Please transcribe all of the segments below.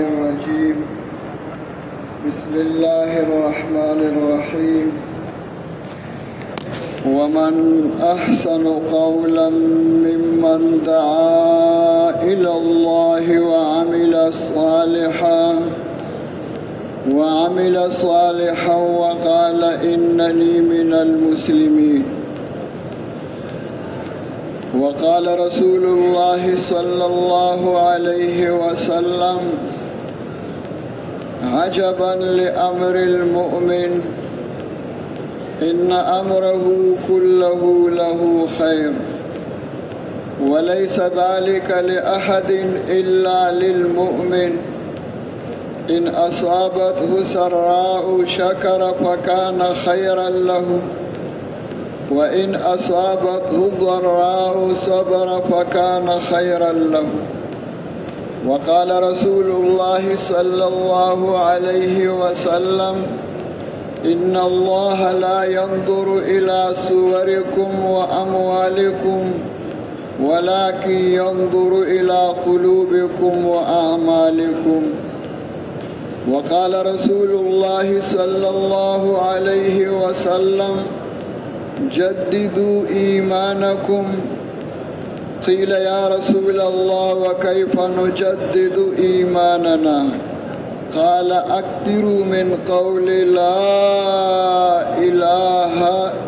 الرجيم بسم الله الرحمن الرحيم ومن أحسن قولا ممن دعا إلى الله وعمل صالحا وقال إنني من المسلمين. وقال رسول الله صلى الله عليه وسلم عجبا لأمر المؤمن إن أمره كله له خير وليس ذلك لأحد إلا للمؤمن إن أصابته سراء شكر فكان خيرا له وإن أصابته ضراء صبر فكان خيرا له. وقال رسول الله صلى الله عليه وسلم إن الله لا ينظر إلى صوركم وأموالكم ولكن ينظر إلى قلوبكم وأعمالكم. وقال رسول الله صلى الله عليه وسلم جددوا إيمانكم. قيل يا رسول الله وكيف نجدد إيماننا؟ قال أكثروا من قول لا إله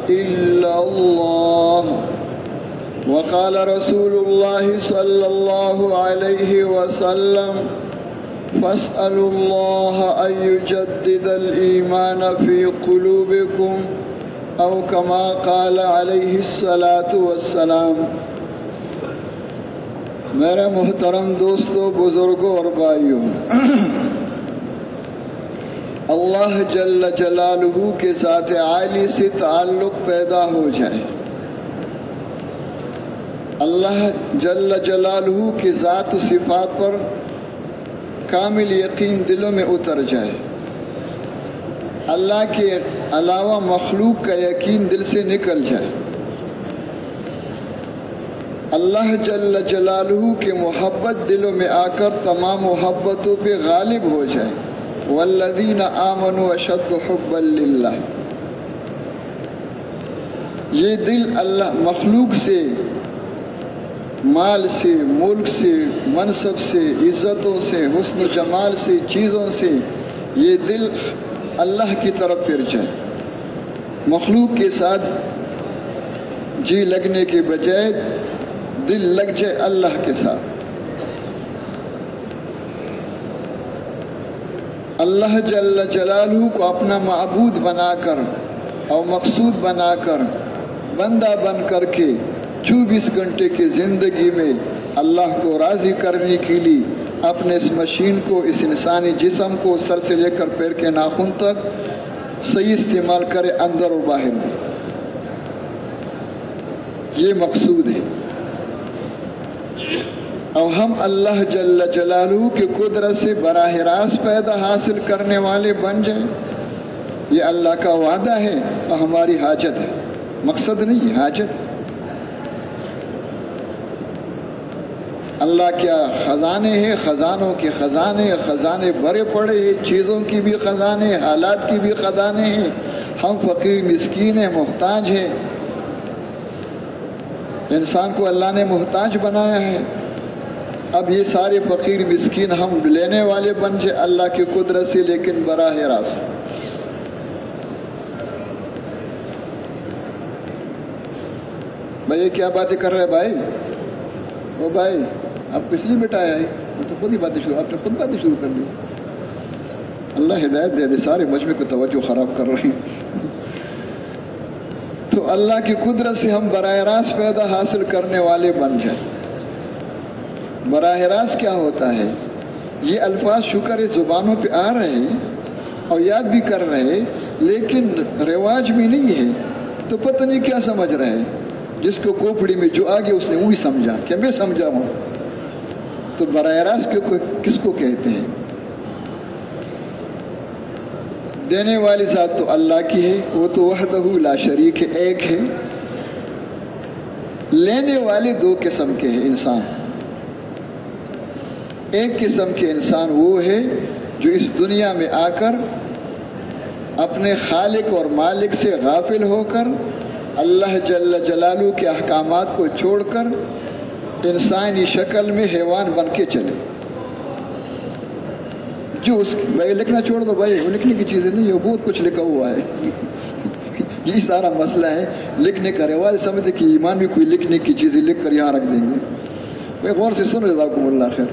إلا الله. وقال رسول الله صلى الله عليه وسلم فاسألوا الله أن يجدد الإيمان في قلوبكم أو كما قال عليه الصلاة والسلام. میرے محترم دوستوں، بزرگوں اور بھائیوں، اللہ جل جلالہ کے ذات عالی سے تعلق پیدا ہو جائے، اللہ جل جلالہ کی ذات و صفات پر کامل یقین دلوں میں اتر جائے، اللہ کے علاوہ مخلوق کا یقین دل سے نکل جائے، اللہ جل جلالہ کی محبت دلوں میں آ کر تمام محبتوں پہ غالب ہو جائے. والذین آمنوا اشد حبا للہ. یہ دل اللہ مخلوق سے، مال سے، ملک سے، منصب سے، عزتوں سے، حسن و جمال سے، چیزوں سے یہ دل اللہ کی طرف پھر جائے، مخلوق کے ساتھ جی لگنے کے بجائے دل لگ جائے اللہ کے ساتھ. اللہ جل جلالہ کو اپنا معبود بنا کر اور مقصود بنا کر بندہ بن کر کے 24 گھنٹے کی زندگی میں اللہ کو راضی کرنے کے لیے اپنے اس مشین کو، اس انسانی جسم کو سر سے لے کر پیر کے ناخن تک صحیح استعمال کرے، اندر و باہر میں. یہ مقصود ہے. اور ہم اللہ جل جلالہ کی قدرت سے براہ راست پیدا حاصل کرنے والے بن جائیں، یہ اللہ کا وعدہ ہے اور ہماری حاجت ہے، مقصد نہیں ہے، حاجت ہے. اللہ کیا خزانے ہیں، خزانوں کے خزانے، خزانے بھرے پڑے ہیں، چیزوں کی بھی خزانے، حالات کی بھی خزانے ہیں. ہم فقیر مسکین ہیں، محتاج ہیں. انسان کو اللہ نے محتاج بنایا ہے. اب یہ سارے فقیر مسکین ہم لینے والے بن جائے اللہ کی قدرت سے، لیکن براہ راست. بھائی کیا باتیں کر رہے بھائی؟ او بھائی آپ کس لیے بٹایا ہے؟ میں تو خود ہی باتیں شروع، آپ نے خود باتیں شروع کر دی. اللہ ہدایت دے دے، سارے مجمع کو توجہ خراب کر رہے ہیں. تو اللہ کی قدرت سے ہم براہ راست پیدا حاصل کرنے والے بن جائیں. براہ راست کیا ہوتا ہے؟ یہ الفاظ شکر زبانوں پہ آ رہے ہیں اور یاد بھی کر رہے ہیں، لیکن رواج میں نہیں ہے تو پتہ نہیں کیا سمجھ رہے ہیں. جس کو کوپڑی میں جو آگے اس نے وہی سمجھا کہ میں سمجھا ہوں. تو براہ راست کس کو کہتے ہیں؟ دینے والی ذات تو اللہ کی ہے، وہ تو وحدہ لا شریک ہے، ایک ہے. لینے والے دو قسم کے ہیں انسان. ایک قسم کے انسان وہ ہے جو اس دنیا میں آ کر اپنے خالق اور مالک سے غافل ہو کر اللہ جل جلالہ کے احکامات کو چھوڑ کر انسانی شکل میں حیوان بن کے چلے. جو اس بھائی لکھنا چھوڑ دو بھائی، وہ لکھنے کی چیزیں نہیں ہے، بہت کچھ لکھا ہوا ہے. یہی سارا مسئلہ ہے لکھنے کا رواج. سمجھتے کہ ایمان بھی کوئی لکھنے کی چیزیں لکھ کر یہاں رکھ دیں گے. بھائی غور سے سن، جزاکم اللہ خیر.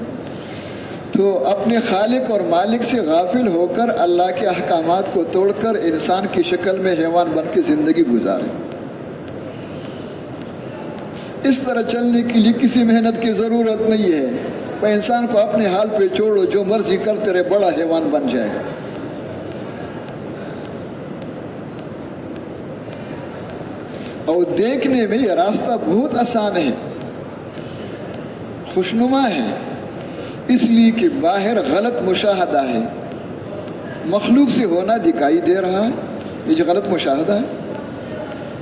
تو اپنے خالق اور مالک سے غافل ہو کر اللہ کے احکامات کو توڑ کر انسان کی شکل میں حیوان بن کے زندگی گزارے. اس طرح چلنے کے لیے کسی محنت کی ضرورت نہیں ہے. وہ انسان کو اپنے حال پہ چھوڑو، جو مرضی کرتے رہے، بڑا حیوان بن جائے گا. اور دیکھنے میں یہ راستہ بہت آسان ہے، خوشنما ہے، اس لیے کہ باہر غلط مشاہدہ ہے، مخلوق سے ہونا دکھائی دے رہا ہے، یہ جو غلط مشاہدہ ہے.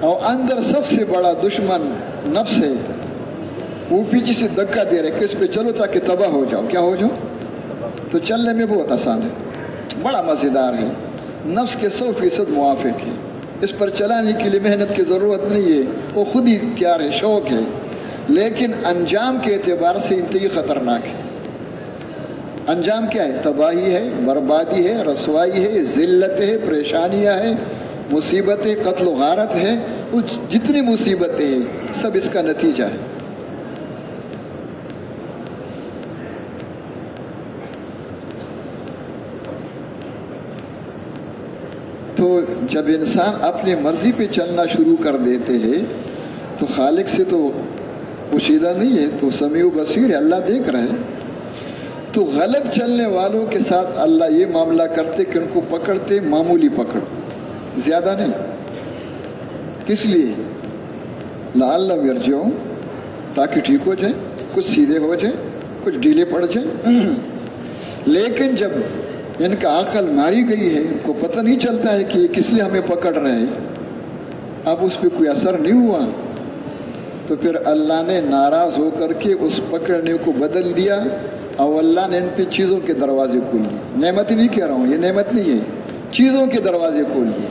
اور اندر سب سے بڑا دشمن نفس ہے، وہ پیچھے سے دھکا دے رہے کہ اس پہ چلو تاکہ تباہ ہو جاؤ. کیا ہو جاؤ؟ تو چلنے میں بہت آسان ہے، بڑا مزیدار ہے، نفس کے 100% موافق ہے. اس پر چلانے کے لیے محنت کی ضرورت نہیں ہے، وہ خود ہی تیار ہے، شوق ہے. لیکن انجام کے اعتبار سے انتہائی خطرناک ہے. انجام کیا ہے؟ تباہی ہے، بربادی ہے، رسوائی ہے، ذلت ہے، پریشانیاں ہیں، مصیبتیں، قتل و غارت ہے. جتنی مصیبتیں ہیں سب اس کا نتیجہ ہے. تو جب انسان اپنی مرضی پہ چلنا شروع کر دیتے ہیں تو خالق سے تو پوشیدہ نہیں ہے، تو سمیع و بصیر ہے، اللہ دیکھ رہے ہیں. تو غلط چلنے والوں کے ساتھ اللہ یہ معاملہ کرتے کہ ان کو پکڑتے معمولی پکڑ، زیادہ نہیں. کس لیے؟ لعلہم یرجعون، تاکہ ٹھیک ہو جائے، کچھ سیدھے ہو جائے، کچھ ڈھیلے پڑ جائے. لیکن جب ان کا عقل ماری گئی ہے، ان کو پتہ نہیں چلتا ہے کہ یہ کس لیے ہمیں پکڑ رہے ہیں، اب اس پہ کوئی اثر نہیں ہوا، تو پھر اللہ نے ناراض ہو کر کے اس پکڑنے کو بدل دیا، اور اللہ نے ان پہ چیزوں کے دروازے کھول دیے. نعمت نہیں کہہ رہا ہوں، یہ نعمت نہیں ہے، چیزوں کے دروازے کھول دیے.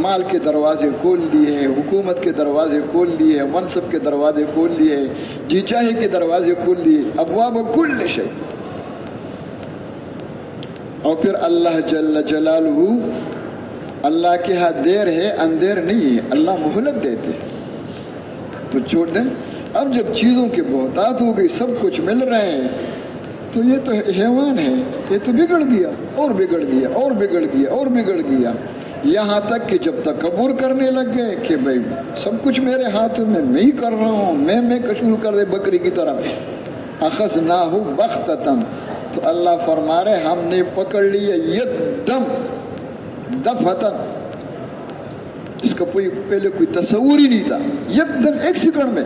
مال کے دروازے کھول دیے، حکومت کے دروازے کھول دیے، منصب کے دروازے کھول دیے، جی چاہے کے دروازے کھول دیے. ابواب کل شیء. اور پھر اللہ جل جلالہ، اللہ کے ہاں دیر ہے، اندیر نہیں ہے، اللہ مہلت دیتے تو چھوڑ دیں. اب جب چیزوں کی بہتات ہو گئی، سب کچھ مل رہے ہیں، تو یہ تو حیوان ہے، یہ تو بگڑ گیا اور بگڑ گیا اور بگڑ گیا اور بگڑ گیا، یہاں تک کہ جب تکبر کرنے لگ گئے کہ بھائی سب کچھ میرے ہاتھوں میں ہی کر رہا ہوں، میں شروع کر دے بکری کی طرح. اخذناہ بغتۃ، تو اللہ فرما رہے ہم نے پکڑ لیا یکدم، دفعتاً، جس کا پہلے کوئی تصور ہی نہیں تھا، یکدم ایک سیکنڈ میں.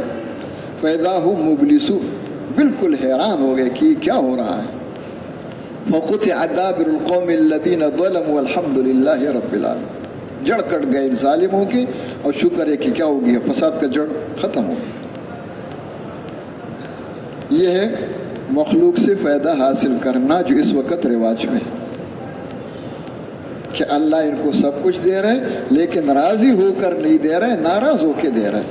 فَإِذَا هُمْ مُبْلِسُونَ، بالکل حیران ہو گئے کہ کیا ہو رہا ہے. فَقُطِعَ دَابِرُ الْقَوْمِ الَّذِينَ ظَلَمُوا وَالْحَمْدُ لِلَّهِ رَبِّ الْعَالَمِينَ. جڑ کٹ گئے ظالموں کے، اور شکر ہے کہ کیا ہو گیا، فساد کا جڑ ختم ہو گیا. یہ ہے مخلوق سے فائدہ حاصل کرنا جو اس وقت رواج میں ہے، کہ اللہ ان کو سب کچھ دے رہے لیکن راضی ہو کر نہیں دے رہے، ناراض ہو کے دے رہے.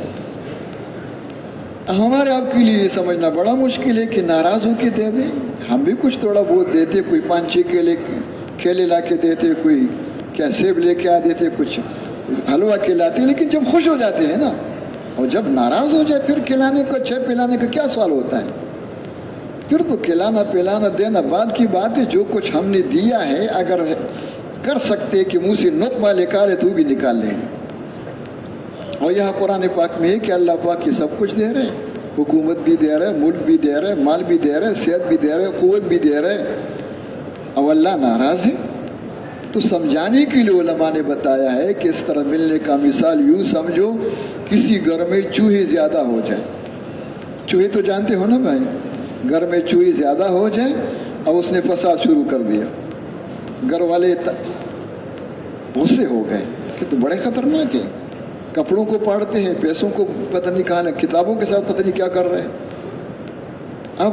ہمارے آپ کے لیے یہ سمجھنا بڑا مشکل ہے کہ ناراض ہو کے دے دیں. ہم بھی کچھ تھوڑا بہت دیتے، کوئی 5-6 کیلے لا کے دیتے، کوئی کیا سیب لے کے آ دیتے، کچھ حلوہ کھلاتے، لیکن جب خوش ہو جاتے ہیں نا، اور جب ناراض ہو جائے پھر کھلانے کا، چائے پلانے کا کیا سوال ہوتا ہے؟ پھر تو کھلانا پلانا دینا بعد کی بات ہے. جو کچھ ہم نے دیا ہے، اگر کر سکتے کہ منہ سے نطفہ نکالے تو بھی نکال لیں گے. اور یہاں قرآن پاک میں ہے کہ اللہ پاک یہ سب کچھ دے رہے، حکومت بھی دے رہے، ملک بھی دے رہے، مال بھی دے رہے، صحت بھی دے رہے، قوت بھی دے رہے، اور اللہ ناراض ہے. تو سمجھانے کے لیے علماء نے بتایا ہے کہ اس طرح ملنے کا مثال یوں سمجھو، کسی گھر میں چوہے زیادہ ہو جائیں. چوہے تو جانتے ہو نا بھائی، گھر میں چوہے زیادہ ہو جائیں اور اس نے فساد شروع کر دیا، گھر والے غصے ہو گئے کہ تو بڑے خطرناک ہیں، کپڑوں کو پاڑتے ہیں، پیسوں کو پتہ نہیں کہاں، کتابوں کے ساتھ پتہ نہیں کیا کر رہے ہیں. اب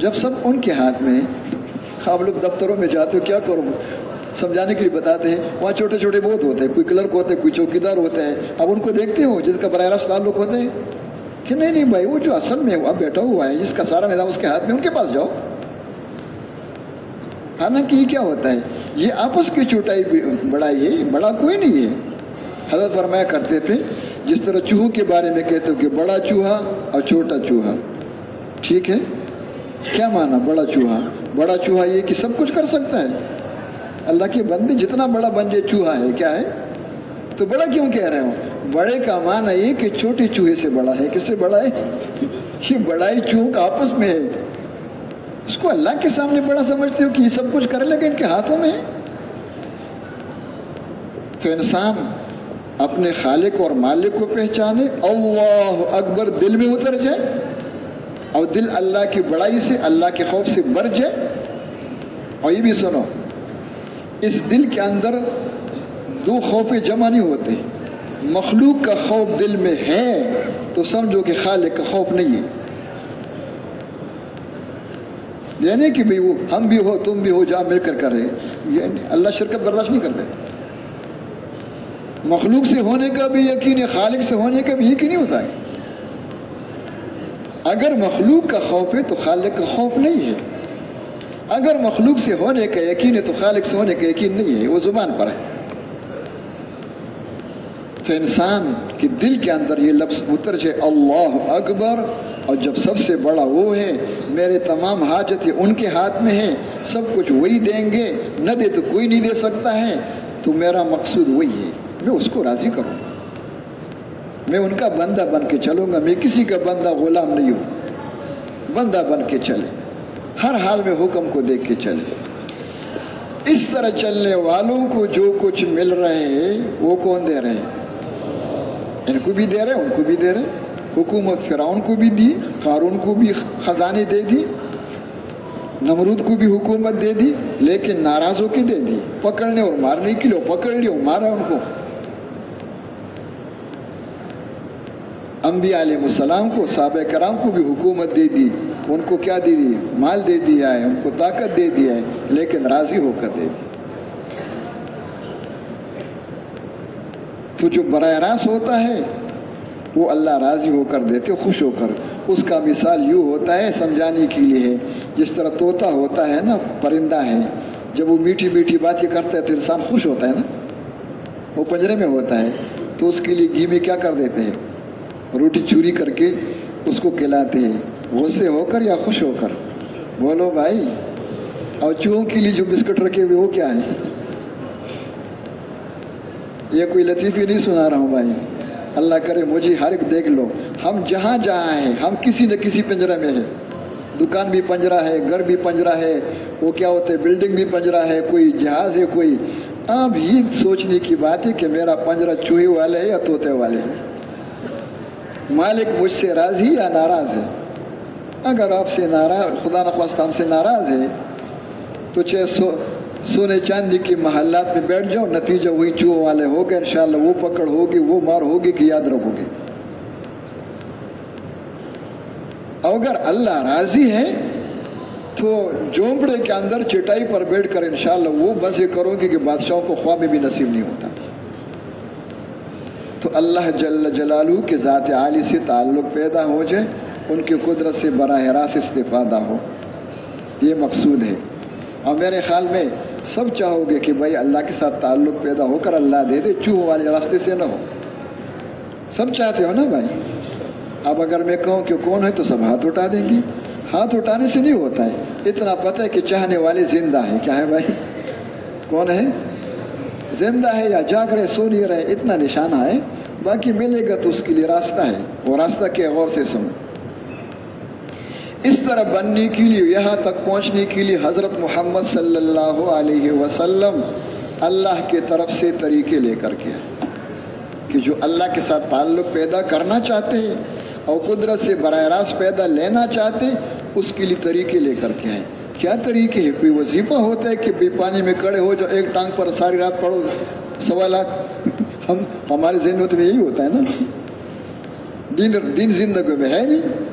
جب سب ان کے ہاتھ میں آپ لوگ دفتروں میں جاتے ہو کیا کرو سمجھانے کے لیے بتاتے ہیں, وہاں چھوٹے چھوٹے بہت ہوتے ہیں, کوئی کلرک ہوتے ہیں, کوئی چوکیدار ہوتے ہیں. اب ان کو دیکھتے ہو جس کا براہ راست تعلق ہوتے ہیں کہ نہیں بھائی وہ جو اصل میں ہوا بیٹھا ہوا ہے جس کا سارا نظام اس کے ہاتھ میں, ان کے پاس جاؤ. حالانکہ یہ کیا ہوتا ہے, یہ آپس کی چھوٹائی بڑائی ہے, بڑا کوئی نہیں ہے. حضرت فرمایا کرتے تھے جس طرح چوہوں کے بارے میں کہتے ہو کہ بڑا چوہا اور چھوٹا چوہا, ٹھیک ہے, کیا مانا بڑا چوہا؟ بڑا چوہا یہ کہ سب کچھ کر سکتا ہے. اللہ کے بندے جتنا بڑا بن جائے چوہا ہے, کیا ہے تو بڑا کیوں کہہ رہے ہو؟ بڑے کا معنی یہ کہ چھوٹے چوہے سے بڑا ہے. کس سے بڑا ہے؟ یہ بڑائی چوہوں کا آپس میں ہے. اس کو اللہ کے سامنے بڑا سمجھتے ہو کہ یہ سب کچھ کرنے لگے ان کے ہاتھوں میں. تو انسان اپنے خالق اور مالک کو پہچانے, اللہ اکبر دل میں اتر جائے, اور دل اللہ کی بڑائی سے اللہ کے خوف سے بھر جائے. اور یہ بھی سنو, اس دل کے اندر دو خوف جمع نہیں ہوتے. مخلوق کا خوف دل میں ہے تو سمجھو کہ خالق کا خوف نہیں ہے. یعنی کہ بھی وہ ہم بھی ہو تم بھی ہو جا مل کر کرے, یہ اللہ شرکت برداشت نہیں کرتے. مخلوق سے ہونے کا بھی یقین ہے, خالق سے ہونے کا بھی یقین نہیں ہوتا ہے. اگر مخلوق کا خوف ہے تو خالق کا خوف نہیں ہے. اگر مخلوق سے ہونے کا یقین ہے تو خالق سے ہونے کا یقین نہیں ہے, وہ زبان پر ہے. تو انسان کے دل کے اندر یہ لفظ اتر جائے اللہ اکبر, اور جب سب سے بڑا وہ ہے, میرے تمام حاجتیں ان کے ہاتھ میں ہیں, سب کچھ وہی دیں گے, نہ دے تو کوئی نہیں دے سکتا ہے, تو میرا مقصود وہی ہے, میں اس کو راضی کروں, میں ان کا بندہ بن کے چلوں گا. میں کسی کا بندہ غلام نہیں ہوں, بندہ بن کے چلے, ہر حال میں حکم کو دیکھ کے چلے. اس طرح چلنے والوں کو جو کچھ مل رہے ہیں وہ کون دے رہے ہیں؟ ان کو بھی دے رہے, ان کو بھی دے رہے. حکومت فرعون کو بھی دی, قارون کو بھی خزانے دے دی, نمرود کو بھی حکومت دے دی, لیکن ناراض ہو کے دے دی. پکڑنے اور مارنے کے لیے پکڑ لیا, مارا ان کو. انبیاء علیہ السلام کو, صحابہ کرام کو بھی حکومت دے دی. ان کو کیا دے دی؟ مال دے دیا ہے, ان کو طاقت دے دیا ہے, لیکن راضی ہو کر دے دی. تو جو براہ راست ہوتا ہے وہ اللہ راضی ہو کر دیتے, خوش ہو کر. اس کا مثال یوں ہوتا ہے, سمجھانے کے لیے ہے, جس طرح طوطا ہوتا ہے نا, پرندہ ہے, جب وہ میٹھی میٹھی باتیں کرتا ہے تو انسان خوش ہوتا ہے نا. وہ پنجرے میں ہوتا ہے تو اس کے لیے گھی میں کیا کر دیتے ہیں, روٹی چوری کر کے اس کو کھلاتے ہیں. غصے ہو کر یا خوش ہو کر؟ بولو بھائی. اور چوہوں کے لیے جو بسکٹ رکھے ہوئے وہ کیا ہے؟ یہ کوئی لطیفی نہیں سنا رہا ہوں بھائی, اللہ کرے مجھے ہر ایک دیکھ لو. ہم جہاں جہاں ہیں ہم کسی نہ کسی پنجرہ میں ہیں. دکان بھی پنجرہ ہے, گھر بھی پنجرہ ہے, وہ کیا ہوتے ہیں بلڈنگ بھی پنجرہ ہے, کوئی جہاز ہے, کوئی. اب یہ سوچنے کی بات ہے کہ میرا پنجرہ چوہے والے ہے یا طوطے والے ہیں. مالک مجھ سے راضی یا ناراض ہے؟ اگر آپ سے ناراض, خدا نخواستہ ہم سے ناراض ہے, تو چاہے سونے چاندی کے محلات میں بیٹھ جاؤ, نتیجہ وہی چوہوں والے ہوگے انشاءاللہ. وہ پکڑ ہوگی, وہ مار ہوگی کہ یاد رکھو گے. اگر اللہ راضی ہے تو جھونپڑے کے اندر چٹائی پر بیٹھ کر انشاءاللہ وہ مزے کرو گے کہ بادشاہوں کو خواب میں بھی نصیب نہیں ہوتا. تو اللہ جل جلالہ کے ذات عالی سے تعلق پیدا ہو جائے, ان کی قدرت سے براہ راست استفادہ ہو, یہ مقصود ہے. اور میرے خیال میں سب چاہو گے کہ بھائی اللہ کے ساتھ تعلق پیدا ہو کر اللہ دے دے, چوہوں والے راستے سے نہ ہو. سب چاہتے ہو نا بھائی. اب اگر میں کہوں کہ کون ہے تو سب ہاتھ اٹھا دیں گے. ہاتھ اٹھانے سے نہیں ہوتا ہے, اتنا پتہ ہے کہ چاہنے والے زندہ ہیں. کیا ہے بھائی؟ کون ہے؟ زندہ ہے یا جاگ رہے, سو نہیں رہے, اتنا نشانہ ہے. باقی ملے گا تو اس کے لیے راستہ ہے, وہ راستہ کیا غور سے سنو. اس طرح بننے کے لیے, یہاں تک پہنچنے کے لیے حضرت محمد صلی اللہ علیہ وسلم اللہ کے طرف سے طریقے لے کر کے, کہ جو اللہ کے ساتھ تعلق پیدا کرنا چاہتے ہیں اور قدرت سے براہ راست پیدا لینا چاہتے ہیں, اس کے لیے طریقے لے کر کے آئے. کیا طریقے ہیں؟ کوئی وظیفہ ہوتا ہے کہ بے پانی میں کھڑے ہو جاؤ, ایک ٹانگ پر ساری رات پڑھو 1.25 لاکھ. ہمارے ذہن میں یہی ہوتا ہے نا, دین زندگی میں ہے نہیں.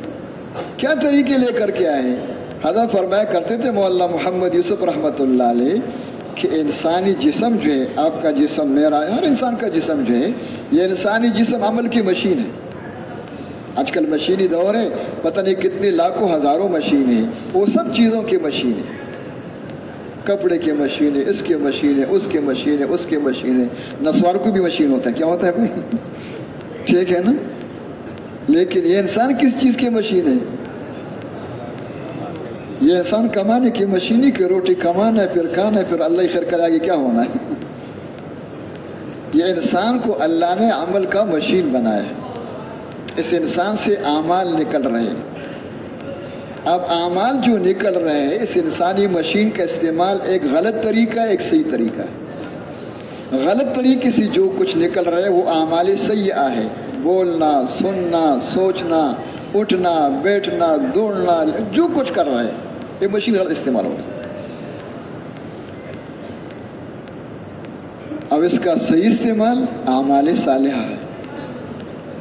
کیا طریقے لے کر کے آئے؟ حضرت فرمایا کرتے تھے مولانا محمد یوسف رحمۃ اللہ علیہ کہ انسانی جسم جو ہے، آپ کا جسم، میرا، ہر انسان کا جسم جو ہے، یہ انسانی جسم عمل کی مشین ہے۔ آج کل مشینی دور ہے، پتہ نہیں کتنے لاکھوں ہزاروں مشینیں ہیں، وہ سب چیزوں کی مشین ہے، کپڑے کی مشین ہے، اس کی مشین ہے، اس کی مشین ہے، اس کی مشین ہے۔ نسوار کو بھی مشین ہوتا ہے، کیا ہوتا ہے بھائی؟ ٹھیک ہے نا؟ لیکن یہ انسان کس چیز کی مشین ہے؟ یہ انسان کمانے کی مشین ہی، کہ روٹی کمانا ہے، پھر کھانا ہے، پھر اللہ ہی خیر کرے، آگے کیا ہونا ہے؟ یہ انسان کو اللہ نے عمل کا مشین بنایا ہے، اس انسان سے اعمال نکل رہے ہیں۔ اب اعمال جو نکل رہے ہیں، اس انسانی مشین کا استعمال ایک غلط طریقہ ہے، ایک صحیح طریقہ ہے۔ غلط طریقے سے جو کچھ نکل رہا ہے وہ اعمال سیئہ ہے، بولنا، سننا، سوچنا، اٹھنا، بیٹھنا، دوڑنا، جو کچھ کر رہا ہے یہ مشین غلط استعمال ہو رہا ہے۔ اب اس کا صحیح استعمال اعمال صالحہ ہے،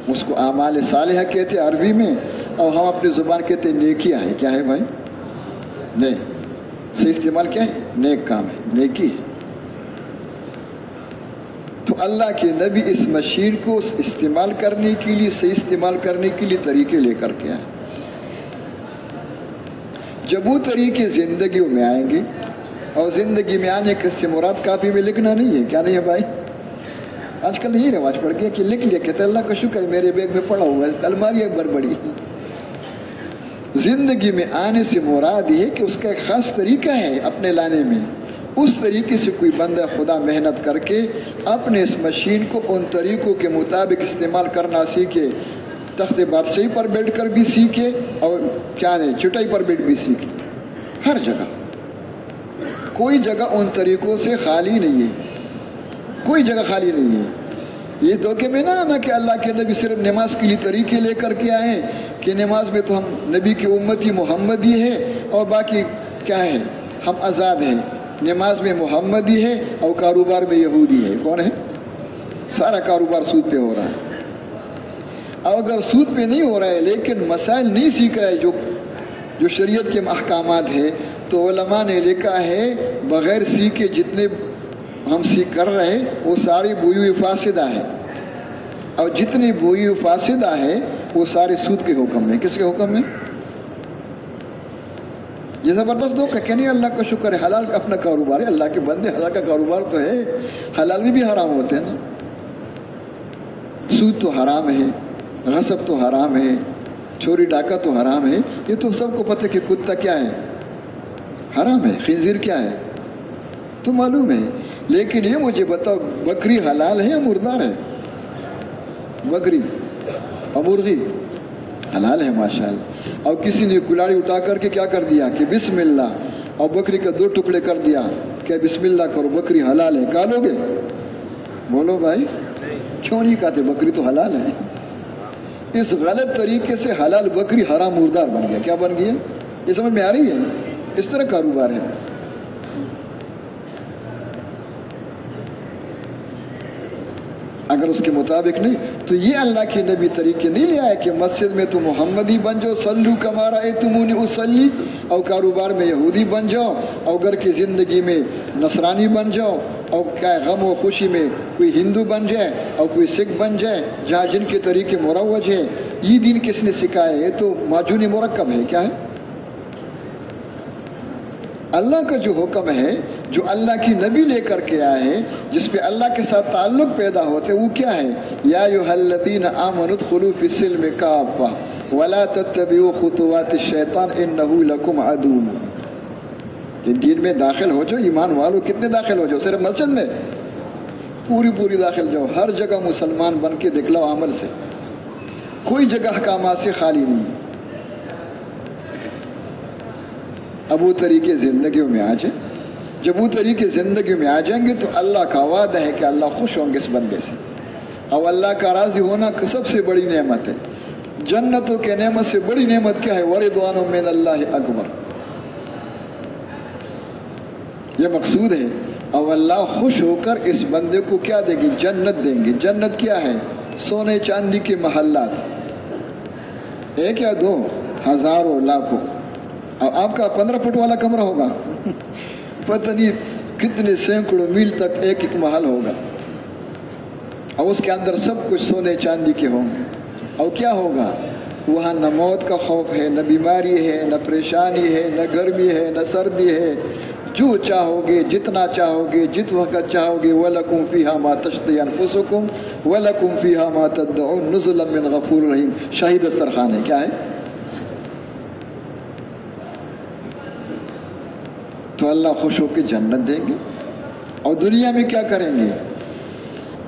اس کو اعمال صالحہ کہتے ہیں عربی میں، اور ہم اپنی زبان کہتے ہیں نیکیاں ہیں۔ کیا ہے بھائی؟ نہیں، صحیح استعمال کیا ہے؟ نیک کام ہے، نیکی ہے۔ تو اللہ کے نبی اس مشین کو استعمال کرنے کے لیے، صحیح استعمال کرنے کے لیے طریقے لے کر کے آئے۔ جب وہ طریقے زندگیوں میں آئیں گے، اور زندگی میں آنے سے مراد کاپی میں لکھنا نہیں ہے، کیا نہیں ہے بھائی؟ آج کل یہی رواج پڑ گیا کہ لکھ لیا، کہتے اللہ کا شکر ہے میرے بیگ میں پڑا ہوا ہے، الماری اکبر بڑی۔ زندگی میں آنے سے مراد یہ کہ اس کا ایک خاص طریقہ ہے اپنے لانے میں، اس طریقے سے کوئی بندہ خدا محنت کر کے اپنے اس مشین کو ان طریقوں کے مطابق استعمال کرنا سیکھے، تخت بادشاہی پر بیٹھ کر بھی سیکھے، اور کیا نہیں، چٹائی پر بیٹھ بھی سیکھے۔ ہر جگہ کوئی جگہ ان طریقوں سے خالی نہیں ہے، کوئی جگہ خالی نہیں ہے۔ یہ دھوکے میں نہ آنا کہ اللہ کے نبی صرف نماز کے لیے طریقے لے کر کے آئے کہ نماز میں تو ہم نبی کی امتی محمدی ہے اور باقی کیا ہے، ہم آزاد ہیں۔ نماز میں محمدی ہے اور کاروبار میں یہودی ہے۔ کون ہے؟ سارا کاروبار سود پہ ہو رہا ہے۔ اور اگر سود پہ نہیں ہو رہا ہے لیکن مسائل نہیں سیکھ رہا ہے جو شریعت کے احکامات ہیں، تو علماء نے لکھا ہے بغیر سیکھے جتنے ہم سیکھ کر رہے ہیں وہ ساری بوئی فاسدہ ہے، اور جتنی بوئی فاسدہ ہے وہ سارے سود کے حکم میں۔ کس کے حکم میں؟ یہ زبردست دو کہ نہیں اللہ کا شکر ہے، حلال کا اپنا کاروبار ہے، اللہ کے بندے حلال کا کاروبار تو ہے، حلال بھی حرام ہوتے ہیں نا۔ سود تو حرام ہے، غصب تو حرام ہے، چوری ڈاکہ تو حرام ہے، یہ تو سب کو پتہ ہے کہ کتا کیا ہے، حرام ہے، خنزیر کیا ہے تو معلوم ہے۔ لیکن یہ مجھے بتاؤ بکری حلال ہے یا مردار ہے؟ بکری اور مرغی حلال ہے ماشاءاللہ، اور کسی نے کلاڑی اٹھا کر کے کیا کر دیا کہ بسم اللہ، اور بکری کا 2 ٹکڑے کر دیا کہ بسم اللہ کرو، بکری حلال ہے، کھا لو گے؟ بولو بھائی، کیوں نہیں کھاتے؟ بکری تو حلال ہے۔ اس غلط طریقے سے حلال بکری حرام مردار بن گیا۔ کیا بن گیا؟ یہ سمجھ میں آ رہی ہے؟ اس طرح کاروبار ہے۔ اگر اس کے مطابق نہیں تو یہ اللہ کے نبی طریقے نہیں لے آئے کہ مسجد میں تو محمدی بن جاؤ، صلو کما رأیتمونی اصلی، اور کاروبار میں یہودی بن جاؤ، اور گھر کی زندگی میں نصرانی بن جاؤ، اور کیا غم و خوشی میں کوئی ہندو بن جائے اور کوئی سکھ بن جائے، جہاں جن کے طریقے مروج ہے۔ یہ دین کس نے سکھایا؟ یہ تو معجون مرکب ہے۔ کیا ہے؟ اللہ کا جو حکم ہے، جو اللہ کی نبی لے کر کے آئے ہیں، جس پہ اللہ کے ساتھ تعلق پیدا ہوتے، وہ کیا ہے؟ یا ایھا الذین آمنوا ادخلوا فی السلم کافۃ ولا تتبعوا خطوات الشیطان انہ لکم عدو۔ کہ دین میں داخل ہو جاؤ، ایمان والو کتنے داخل ہو جاؤ؟ صرف مسجد میں؟ پوری داخل جاؤ، ہر جگہ مسلمان بن کے دکھلاؤ عمل سے، کوئی جگہ احکامات سے خالی نہیں۔ اب وہ طریقے زندگیوں میں آ جائیں، جب وہ طریقے زندگی میں آ جائیں گے تو اللہ کا وعدہ ہے کہ اللہ خوش ہوں گے اس بندے سے، اور اللہ کا راضی ہونا سب سے بڑی نعمت ہے۔ جنتوں کے نعمت سے بڑی نعمت کیا ہے؟ ورضوان من اللہ اکبر، یہ مقصود ہے۔ اور اللہ خوش ہو کر اس بندے کو کیا دے گی؟ جنت دیں گے۔ جنت کیا ہے؟ سونے چاندی کے محلات، ایک یا دو، ہزاروں لاکھوں، اور آپ کا 15 فٹ والا کمرہ ہوگا پتہ نہیں کتنے سینکڑوں میل تک ایک ایک محل ہوگا، اور اس کے اندر سب کچھ سونے چاندی کے ہوں گے. اور کیا ہوگا وہاں؟ نہ موت کا خوف ہے، نہ بیماری ہے، نہ پریشانی ہے، نہ گرمی ہے، نہ سردی ہے. جو چاہو گے، جتنا چاہو گے، جس وقت چاہو گے. وَلَكُمْ فِيهَا مَا تَشْتَهِي أَنفُسُكُمْ وَلَكُمْ فِيهَا مَا تَدَّعُونَ نُزُلًا مِّنْ غَفُورٍ رَحِيمٍ. شاہی دسترخوان ہے. کیا ہے؟ تو اللہ خوش ہو کے جنت دیں گے. اور دنیا میں کیا کریں گے؟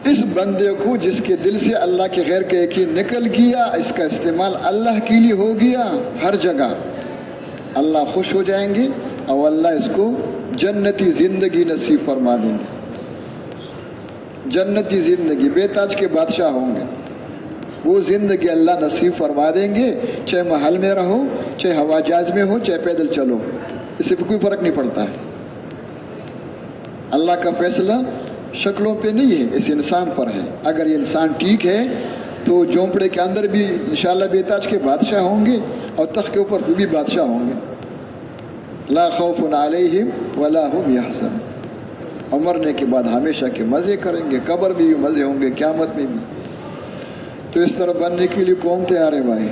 اس بندے کو جس کے دل سے اللہ کے غیر کا یقین نکل گیا، اس کا استعمال اللہ کے لیے ہو گیا، ہر جگہ اللہ خوش ہو جائیں گے اور اللہ اس کو جنتی زندگی نصیب فرما دیں گے. جنتی زندگی، بے تاج کے بادشاہ ہوں گے. وہ زندگی اللہ نصیب فرما دیں گے، چاہے محل میں رہو، چاہے ہوا جہاز میں ہو، چاہے پیدل چلو، اس سے کوئی فرق نہیں پڑتا ہے. اللہ کا فیصلہ شکلوں پہ نہیں ہے، اس انسان پر ہے. اگر یہ انسان ٹھیک ہے تو جھونپڑے کے اندر بھی انشاءاللہ بے تاج کے بادشاہ ہوں گے، اور تخت کے اوپر بھی بادشاہ ہوں گے. لا خوف علیہم ولا هم یحزنون. اور مرنے کے بعد ہمیشہ کے مزے کریں گے، قبر بھی مزے ہوں گے، قیامت میں بھی. تو اس طرح بننے کے لیے کون تیار ہے بھائی؟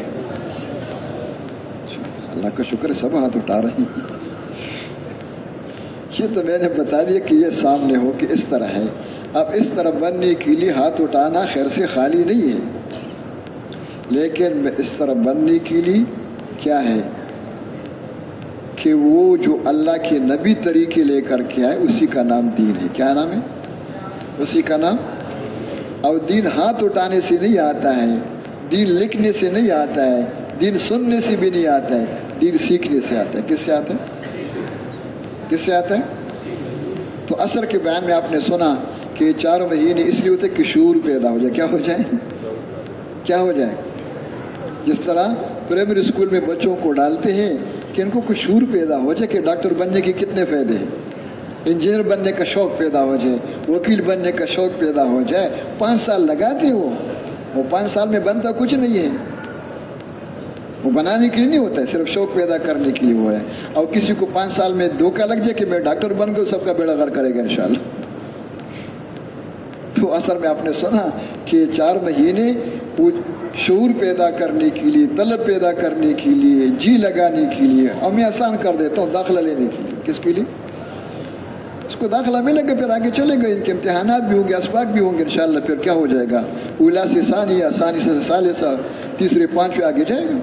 اللہ کا شکر ہے سب ہاتھ اٹھا رہے ہیں. یہ تو میں نے بتا دیا کہ یہ سامنے ہو کہ اس طرح ہے. اب اس طرح بننے کے لیے ہاتھ اٹھانا خیر سے خالی نہیں ہے، لیکن اس طرح بننے کے لیے کیا ہے کہ وہ جو اللہ کے نبی طریقے لے کر کے آئے، اسی کا نام دین ہے. کیا نام ہے؟ اسی کا نام. اور دین ہاتھ اٹھانے سے نہیں آتا ہے، دین لکھنے سے نہیں آتا ہے، دین سننے سے بھی نہیں آتا ہے، دین سیکھنے سے آتا ہے. کس سے آتا ہے؟ کس سے آتا ہے؟ تو عصر کے بیان میں آپ نے سنا کہ 4 مہینے اس لیے ہوتے کہ شعور پیدا ہو جائے. کیا ہو جائے؟ کیا ہو جائے؟ جس طرح پرائمری اسکول میں بچوں کو ڈالتے ہیں کہ ان کو کچھ شعور پیدا ہو جائے کہ ڈاکٹر بننے کے کتنے فائدے ہیں، انجینئر بننے کا شوق پیدا ہو جائے، وکیل بننے کا شوق پیدا ہو جائے. 5 سال لگاتے وہ 5 سال میں بنتا کچھ نہیں ہے. وہ بنانے کے لیے نہیں ہوتا ہے، صرف شوق پیدا کرنے کے لیے وہ ہے. اور کسی کو 5 سال میں دھوکہ لگ جائے کہ میں ڈاکٹر بن گیا، سب کا بیڑا غرق کرے گا انشاءاللہ. تو اثر میں آپ نے سنا کہ 4 مہینے وہ شعور پیدا کرنے کے لیے، طلب پیدا کرنے کے لیے، جی لگانے کے لیے. اور میں آسان کر دیتا ہوں داخلہ لینے کے لیے. کس کے لیے؟ اس کو داخلہ ملے گا، پھر آگے چلے گا. ان کے امتحانات بھی ہوں گے، اسباق بھی ہوں گے انشاءاللہ. پھر کیا ہو جائے گا؟ اولا سے ثانیہ، ثانی سے ثالثہ، تیسرے 5 پہ آگے جائے گا.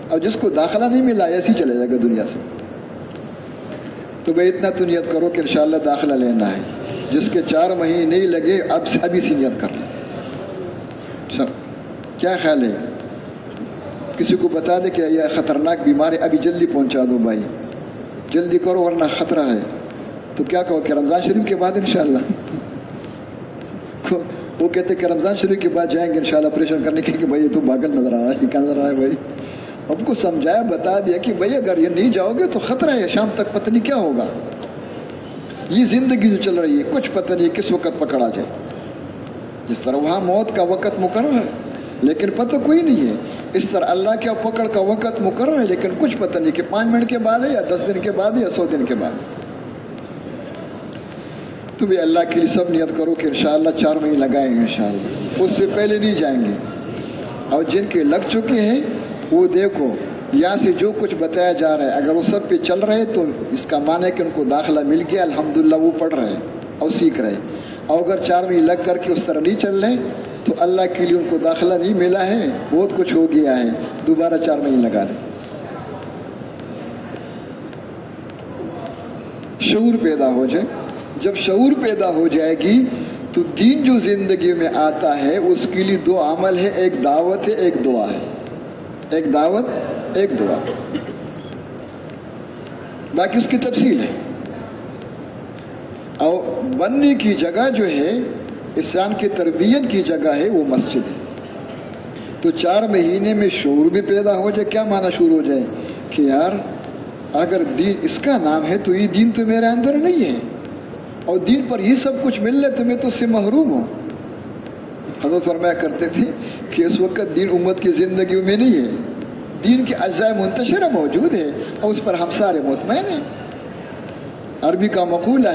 اور جس کو داخلہ نہیں ملا ایسے ہی چلے جائے گا دنیا سے. تو بھائی اتنا تو نیت کرو کہ انشاءاللہ داخلہ لینا ہے. جس کے 4 مہینے نہیں لگے ابھی سے نیت کر لیں. سب کیا خیال ہے؟ کسی کو بتا دے کہ یہ خطرناک بیماری، ابھی جلدی پہنچا دو بھائی، جلدی کرو ورنہ خطرہ ہے. تو کیا کہو کہ رمضان شریف کے بعد انشاءاللہ. وہ کہتے کہ رمضان شریف کے بعد جائیں گے انشاءاللہ آپریشن کرنے کے. کہ بھائی تو پاگل نظر آ رہا ہے، کیا نظر آ رہا ہے بھائی؟ اب کو سمجھایا، بتا دیا کہ بھائی اگر یہ نہیں جاؤ گے تو خطرہ ہے، شام تک پتہ نہیں کیا ہوگا. یہ زندگی جو چل رہی ہے کچھ پتہ نہیں کس وقت پکڑا جائے. جس طرح وہاں موت کا وقت مقرر ہے لیکن پتہ کوئی نہیں ہے، اس طرح اللہ کے پکڑ کا وقت مقرر ہے لیکن کچھ پتہ نہیں کہ 5 منٹ کے بعد ہے یا 10 دن کے بعد ہے یا 100 دن کے بعد. تو بھی اللہ کے لیے سب نیت کرو کہ انشاءاللہ 4 مہینے لگائیں گے انشاءاللہ، اس سے پہلے نہیں جائیں گے. اور جن کے لگ چکے ہیں وہ دیکھو یہاں سے جو کچھ بتایا جا رہا ہے اگر وہ سب پہ چل رہے تو اس کا معنی ہے کہ ان کو داخلہ مل گیا، الحمدللہ وہ پڑھ رہے اور سیکھ رہے. اور اگر 4 مہینے لگ کر کے اس طرح نہیں چل رہے تو اللہ کے لیے ان کو داخلہ نہیں ملا ہے، بہت کچھ ہو گیا ہے، دوبارہ 4 مہینے لگا دیں. شعور پیدا ہو جائے. جب شعور پیدا ہو جائے گی تو دین جو زندگی میں آتا ہے اس کے لیے 2 عمل ہے، ایک دعوت ہے، ایک دعا ہے. ایک دعوت، ایک دعا. باقی اس کی تفصیل ہے. اور بننے کی جگہ جو ہے، انسان کی تربیت کی جگہ ہے، وہ مسجد ہے. تو 4 مہینے میں شعور بھی پیدا ہو جائے. کیا معنی شعور ہو جائے؟ کہ یار اگر دین اس کا نام ہے تو یہ دین تو میرے اندر نہیں ہے، اور دین پر یہ سب کچھ مل رہا ہے تو میں تو اس سے محروم ہوں. حضرت فرمایا کرتے تھے کہ اس وقت دین امت کی زندگیوں میں نہیں ہے، دین کے اجزاء منتشرہ موجود ہے اور اس پر ہم سارے مطمئن ہیں. عربی کا مقولہ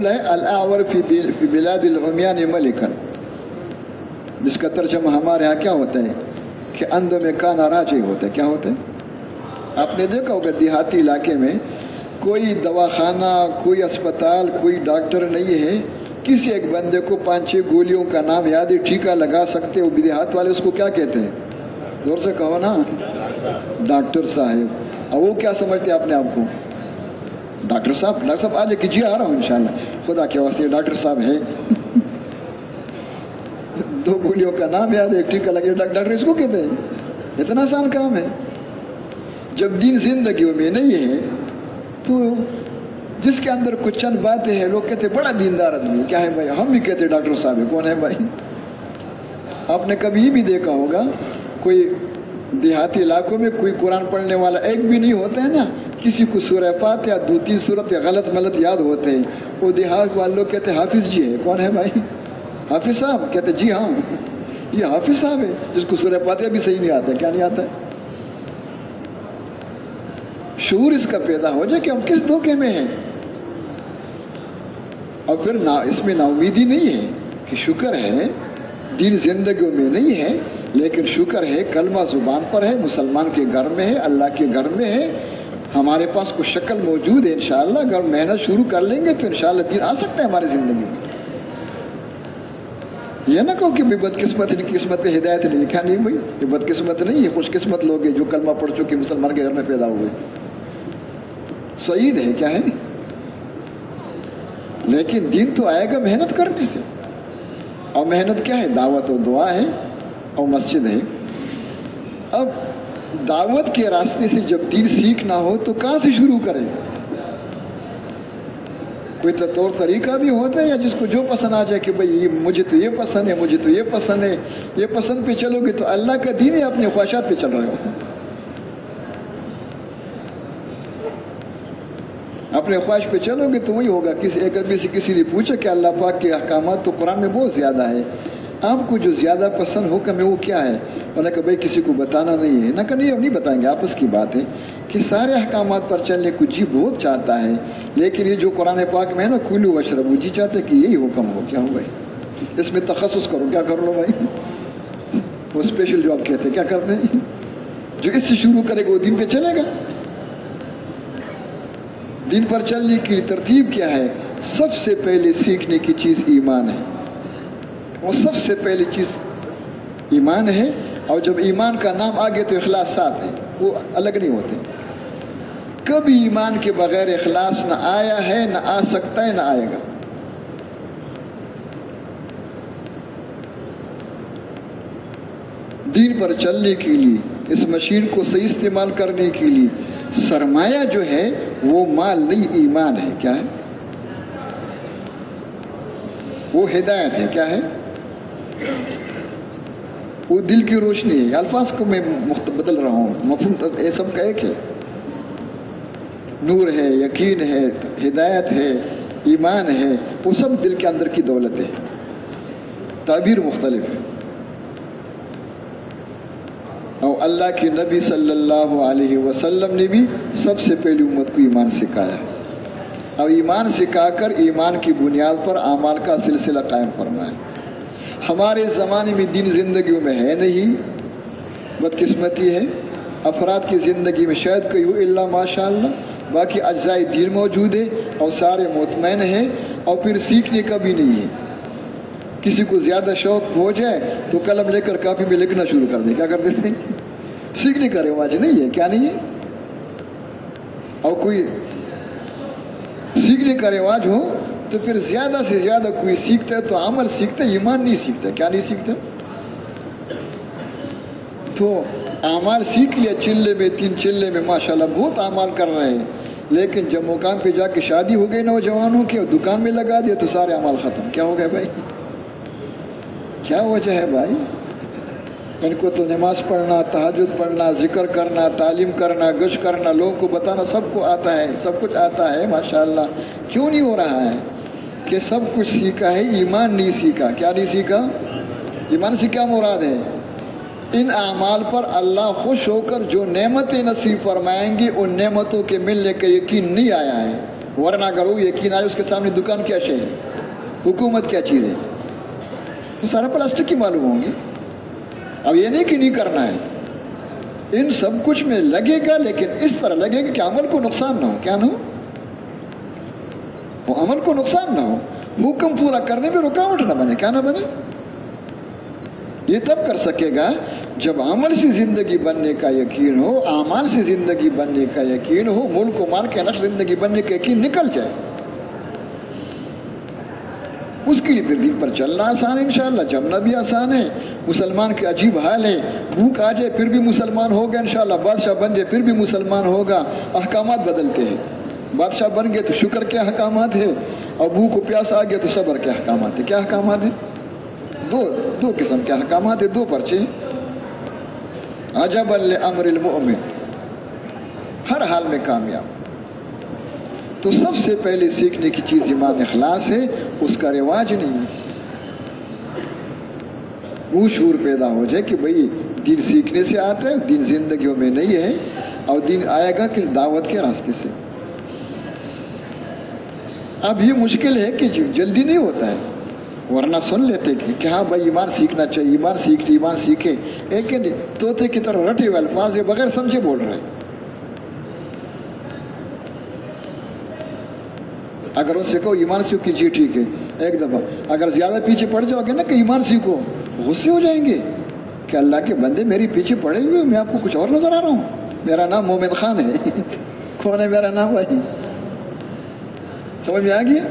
ہے الاعور فی بلاد العمیان ملکا، جس کا ترجمہ ہمارے ہاں کیا ہوتا ہے کہ اندھوں میں کانا راجی ہوتا ہے. کیا ہوتا ہے؟ آپ نے دیکھا ہوگا دیہاتی علاقے میں کوئی دواخانہ، کوئی اسپتال، کوئی ڈاکٹر نہیں ہے. کسی ایک بندے کو 5-6 گولیوں کا نام یاد ہے، ٹھیکہ لگا سکتے ہو. دیہات والے اس کو کیا کہتے ہیں؟ زور سے کہو نا، ڈاکٹر صاحب. اور وہ کیا سمجھتے ہیں اپنے آپ کو؟ ڈاکٹر صاحب آ جائے. جی آ رہا ہوں انشاءاللہ، خدا کے واسطے ڈاکٹر صاحب ہے. 2 گولیوں کا نام یاد ہے، ایک ٹھیکہ لگے، ڈاکٹر اس کو کہتے ہیں. اتنا آسان کام ہے. جب دین زندگی میں نہیں ہے تو جس کے اندر کچھ چند باتیں ہیں لوگ کہتے بڑا دیندار آدمی. کیا ہے بھائی؟ ہم بھی کہتے ڈاکٹر صاحب ہے. کون ہے بھائی؟ آپ نے کبھی بھی دیکھا ہوگا کوئی دیہاتی علاقوں میں کوئی قرآن پڑھنے والا ایک بھی نہیں ہوتا ہے نا. کسی کو سورہ فاتحہ 2-3 سورت یا غلط ملت یاد ہوتے ہیں. وہ دیہات والے لوگ کہتے حافظ جی ہے. کون ہے بھائی؟ حافظ صاحب. کہتے جی ہاں یہ حافظ صاحب ہے جس کو سورہ فاتحہ بھی صحیح نہیں آتا. کیا نہیں آتا ہے؟ شعور اس کا پیدا ہو جائے کہ ہم کس دھوکے میں ہیں. اور پھر اس میں نا امیدی نہیں ہے کہ شکر ہے دین زندگیوں میں نہیں ہے، لیکن شکر ہے کلمہ زبان پر ہے، مسلمان کے گھر میں ہے، اللہ کے گھر میں ہے. ہمارے پاس کوئی شکل موجود ہے. انشاءاللہ اگر محنت شروع کر لیں گے تو انشاءاللہ دین آ سکتا ہے ہماری زندگی میں. یہ نہ کہو کہ بدقسمت ان کی قسمت میں ہدایت نہیں. کیا نہیں بھائی؟ یہ بدقسمت نہیں ہے، خوش قسمت لوگ ہیں جو کلمہ پڑھ چکے مسلمان کے گھر میں پیدا ہوئے. سعید ہے. کیا ہے؟ لیکن دین تو آئے گا محنت کرنے سے. اور محنت کیا ہے؟ دعوت و دعا ہے اور مسجد ہے. اب دعوت کے راستے سے جب دین سیکھنا ہو تو کہاں سے شروع کریں؟ کوئی تو طور طریقہ بھی ہوتا ہے یا جس کو جو پسند آ جائے کہ بھئی مجھے تو یہ پسند ہے، مجھے تو یہ پسند ہے. یہ پسند پہ چلو گے تو اللہ کا دین ہے اپنے خواہشات پہ چل رہے ہو. اپنے خواہش پہ چلو گے تو وہی ہوگا. کسی ایک آدمی سے کسی نے پوچھا کہ اللہ پاک کے احکامات تو قرآن میں بہت زیادہ ہے، آپ کو جو زیادہ پسند ہو کہ میں وہ کیا ہے؟ انہوں نے کہا بھائی کسی کو بتانا نہیں ہے. نہ کہ نہیں، ہم نہیں بتائیں گے، آپس کی بات ہے کہ سارے احکامات پر چلنے کو جی بہت چاہتا ہے، لیکن یہ جو قرآن پاک میں ہے نا کلو واشربو، جی چاہتے کہ یہی حکم ہو. کیا ہو بھائی؟ اس میں تخصص کرو. کیا کر لو بھائی؟ وہ اسپیشل جو آپ کہتے ہیں کیا کرتے ہیں؟ جو اس سے شروع کرے گا وہ دین پہ چلے گا. دین پر چلنے کی ترتیب کیا ہے؟ سب سے پہلے سیکھنے کی چیز ایمان ہے. وہ سب سے پہلی چیز ایمان ہے. اور جب ایمان کا نام آگے تو اخلاص ساتھ ہے، وہ الگ نہیں ہوتے. کبھی ایمان کے بغیر اخلاص نہ آیا ہے، نہ آ سکتا ہے، نہ آئے گا. دین پر چلنے کے لیے، اس مشین کو صحیح استعمال کرنے کے لیے سرمایہ جو ہے وہ مال نہیں، ایمان ہے. کیا ہے؟ وہ ہدایت ہے. کیا ہے؟ وہ دل کی روشنی ہے. الفاظ کو میں بدل رہا ہوں، مفہوم تو یہ سب کا ایک ہے. نور ہے، یقین ہے، ہدایت ہے، ایمان ہے، وہ سب دل کے اندر کی دولت ہے. تعبیر مختلف ہے. اور اللہ کے نبی صلی اللہ علیہ وسلم نے بھی سب سے پہلی امت کو ایمان سکھایا، اور ایمان سکھا کر ایمان کی بنیاد پر اعمال کا سلسلہ قائم فرمایا. ہمارے زمانے میں دین زندگیوں میں ہے نہیں، بدقسمتی ہے. افراد کی زندگی میں شاید کوئی ہو الا ماشاء اللہ، باقی اجزاء دین موجود ہے اور سارے مطمئن ہیں، اور پھر سیکھنے کا بھی نہیں ہے. کسی کو زیادہ شوق ہو جائے تو قلم لے کر کاپی میں لکھنا شروع کر دے. کیا کر دیتے ہیں؟ سیکھنے کا رواج نہیں ہے. کیا نہیں ہے؟ اور کوئی سیکھنے کا رواج ہو تو پھر زیادہ سے زیادہ کوئی سیکھتا ہے تو عمل سیکھتا ہے، ایمان نہیں سیکھتا. کیا نہیں سیکھتا؟ تو اعمال سیکھ لیا چلے میں، 3 چلے میں ماشاءاللہ بہت اعمال کر رہے ہیں، لیکن جب مقام پہ جا کے شادی ہو گئی نوجوانوں کی اور دکان میں لگا دیا تو سارے اعمال ختم. کیا ہو گئے بھائی؟ کیا وجہ ہے بھائی؟ ان کو تو نماز پڑھنا، تہجد پڑھنا، ذکر کرنا، تعلیم کرنا، گشت کرنا، لوگوں کو بتانا سب کو آتا ہے، سب کچھ آتا ہے ماشاءاللہ. کیوں نہیں ہو رہا ہے؟ کہ سب کچھ سیکھا ہے، ایمان نہیں سیکھا. کیا نہیں سیکھا؟ ایمان سے کیا مراد ہے؟ ان اعمال پر اللہ خوش ہو کر جو نعمتیں نصیب فرمائیں گے ان نعمتوں کے ملنے کا یقین نہیں آیا ہے، ورنہ اگر وہ یقین آئے اس کے سامنے دکان کیا شے ہے، حکومت کیا چیز ہے، تو سارا پلاسٹک کی معلوم ہوں گی۔ اب یہ نہیں کہ نہیں کرنا ہے، ان سب کچھ میں لگے گا، لیکن اس طرح لگے گا کہ عمل کو نقصان نہ ہو۔ کیا نہ ہو؟ وہ عمل کو نقصان نہ ہو، حکم پورا کرنے میں رکاوٹ نہ بنے۔ کیا نہ بنے؟ یہ تب کر سکے گا جب عمل سے زندگی بننے کا یقین ہو، اعمال سے زندگی بننے کا یقین ہو، ملک و مال کے نقش زندگی بننے کا یقین نکل جائے، اس کے لیے پھر دین پر چلنا آسان ہے انشاءاللہ، جمنا بھی آسان ہے۔ مسلمان کے عجیب حال ہے، بھوک آ جائے پھر بھی مسلمان ہوگا انشاءاللہ، بادشاہ بن جائے پھر بھی مسلمان ہوگا۔ احکامات بدلتے ہیں، بادشاہ بن گئے تو شکر کے احکامات ہے، اور بھوک و پیاس آ گیا تو صبر کے احکامات ہے۔ کیا احکامات ہیں؟ دو قسم کے احکامات ہیں، دو پرچے۔ عجبا لامر المؤمن، ہر حال میں کامیاب۔ تو سب سے پہلے سیکھنے کی چیز ایمان اخلاص ہے، اس کا رواج نہیں ہے۔ وہ شعور پیدا ہو جائے کہ بھئی دین سیکھنے سے آتا ہے، دین زندگیوں میں نہیں ہے، اور دین آئے گا کس دعوت کے راستے سے۔ اب یہ مشکل ہے کہ جلدی نہیں ہوتا ہے، ورنہ سن لیتے کہ ہاں بھائی ایمان سیکھنا چاہیے، ایمان سیکھے، ایک طوطے کی طرح رٹے ہوئے الفاظ بغیر سمجھے بول رہے ہیں۔ اگر ان سے کہو ایمان سیکھو، جی ٹھیک ہے، ایک دفعہ اگر زیادہ پیچھے پڑ جاؤ گے نا کہ ایمان سیکھو، غصے ہو جائیں گے کہ اللہ کے بندے میری پیچھے پڑے ہوئے، میں آپ کو کچھ اور نظر آ رہا ہوں، میرا نام مومن خان ہے۔ کون ہے میرا نام بھائی؟ سمجھ میں آ گیا؟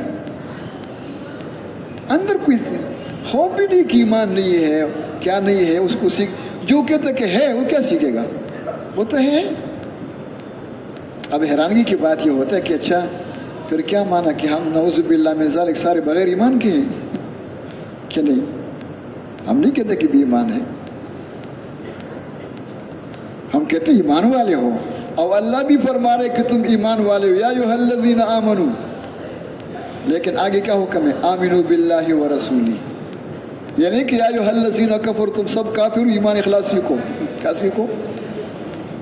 اندر کوئی خوف بھی نہیں کہ ایمان نہیں ہے، کیا نہیں ہے، اس کو سیکھ، جو کہتا کہ ہے وہ کیا سیکھے گا، وہ تو ہے۔ اب حیرانگی کی بات یہ ہوتا ہے کہ اچھا پھر کیا مانا کہ ہم نعوذ باللہ من ذالک سارے بغیر ایمان کے ہیں کہ نہیں؟ ہم نہیں کہتے کہ بھی ایمان ہے، ہم کہتے ایمان والے ہو، اور اللہ بھی فرما رہے کہ تم ایمان والے ہو، یا ایھا الذین آمنو، لیکن آگے کیا حکم ہے؟ آمنو باللہ ورسولہ، یعنی کہ یا ایھا الذین کفروا، تم سب کافر، ایمان اخلاص سیکھو۔ کیا سیکھو؟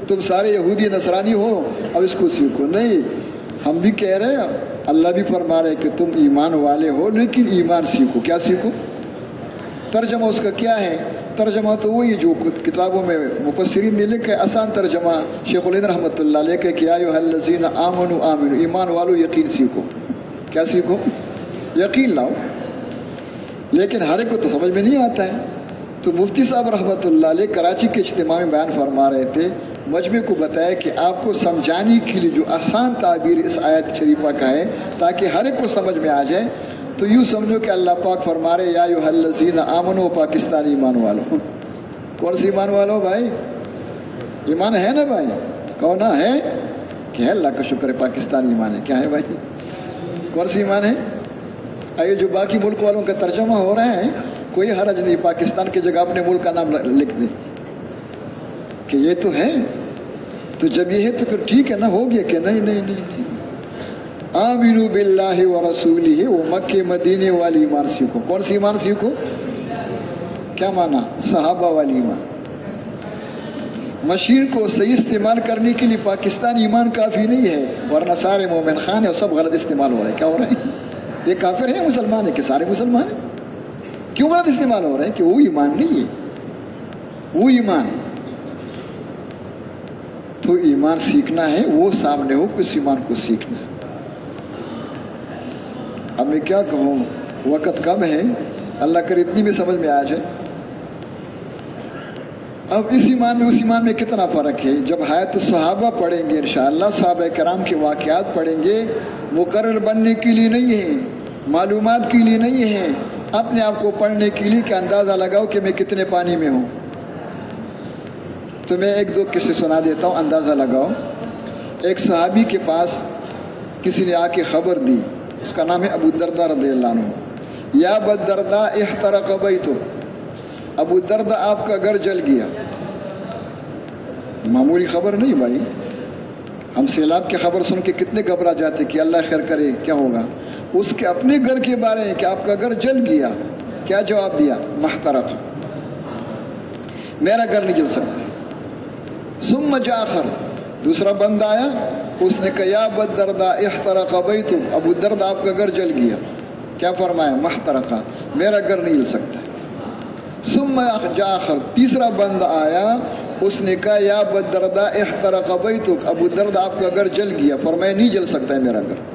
تم سارے یہودی نصرانی ہو اب اس کو سیکھو؟ نہیں، ہم بھی کہہ رہے ہیں، اللہ بھی فرما رہے کہ تم ایمان والے ہو لیکن ایمان سیکھو۔ کیا سیکھو؟ ترجمہ اس کا کیا ہے؟ ترجمہ تو وہی جو کتابوں میں مفسرین نے لکھا ہے، آسان ترجمہ شیخ الہند رحمۃ اللہ علیہ کہ یا ایھا الذین آمنوا آمنو، ایمان والو یقین سیکھو۔ کیا سیکھو؟ یقین لاؤ۔ لیکن ہر ایک کو تو سمجھ میں نہیں آتا ہے، تو مفتی صاحب رحمۃ اللہ علیہ کراچی کے اجتماع میں بیان فرما رہے تھے، مجمع کو بتایا کہ آپ کو سمجھانے کے لیے جو آسان تعبیر اس آیت شریفہ کا ہے تاکہ ہر ایک کو سمجھ میں آ جائے، تو یوں سمجھو کہ اللہ پاک فرما رہے یا ایھا الذین آمنو، پاکستانی ایمان والو۔ کون سی ایمان والو بھائی؟ ایمان ہے نا بھائی؟ کون ہے کہ ہے؟ اللہ کا شکر ہے پاکستانی ایمان ہے۔ کیا ہے بھائی؟ کون سی ایمان ہے؟ آئیے جو باقی ملک والوں کا ترجمہ ہو رہا ہے، کوئی حرج نہیں، پاکستان کی جگہ اپنے ملک کا نام لکھ دیں کہ یہ تو ہے، تو جب یہ ہے تو پھر ٹھیک ہے نا، ہو گیا کہ نہیں۔ آمنو باللہ ورسولہ، وہ مکے مدینے والی ایمان سیکھو۔ کون سی ایمان سیکھو؟ کیا مانا؟ صحابہ والی ایمان۔ مشین کو صحیح استعمال کرنے کے لیے پاکستانی ایمان کافی نہیں ہے، ورنہ سارے مومن خان ہیں اور سب غلط استعمال ہو رہے ہیں۔ کیا ہو رہے ہیں؟ یہ کافر ہیں مسلمان ہیں کہ سارے مسلمان ہیں؟ کیوں غلط استعمال ہو رہے ہیں؟ کہ وہ ایمان نہیں ہے، وہ ایمان۔ تو ایمان سیکھنا ہے، وہ سامنے ہو، کس ایمان کو سیکھنا ہے۔ اب میں کیا کہوں، وقت کم ہے، اللہ کرے اتنی بھی سمجھ میں آ جائے۔ اب اس ایمان میں اس ایمان میں کتنا فرق ہے؟ جب حیات الصحابہ پڑھیں گے انشاءاللہ، صحابہ کرام کے واقعات پڑھیں گے، مقرر بننے کے لیے نہیں ہیں، معلومات کے لیے نہیں ہیں، اپنے آپ کو پڑھنے کے لیے کہ اندازہ لگاؤ کہ میں کتنے پانی میں ہوں۔ تو میں ایک دو قصے سنا دیتا ہوں، اندازہ لگاؤ۔ ایک صحابی کے پاس کسی نے آ کے خبر دی، اس کا نام ہے ابو الدرداء رضی اللہ عنہ۔ یا ابا الدرداء احترق بیتک، ابو الدرداء آپ کا گھر جل گیا۔ معمولی خبر نہیں بھائی، ہم سیلاب کی خبر سن کے کتنے گھبرا جاتے کہ اللہ خیر کرے کیا ہوگا، اس کے اپنے گھر کے بارے میں کہ آپ کا گھر جل گیا، کیا جواب دیا؟ محترق۔ میرا گھر نہیں جل سکتا. ثم جاخر دوسرا بندہ آیا, اس نے کہا یا ابا الدرداء احترق بیتک, ابو الدرداء آپ کا گھر جل گیا. کیا فرمایا؟ محترقہ, میرا گھر نہیں جل سکتا. ثم جاخر تیسرا بندہ آیا, اس نے کہا یا ابا الدرداء احترق بیتک, ابو الدرداء آپ کا گھر جل گیا. فرمایا نہیں جل سکتا ہے میرا گھر.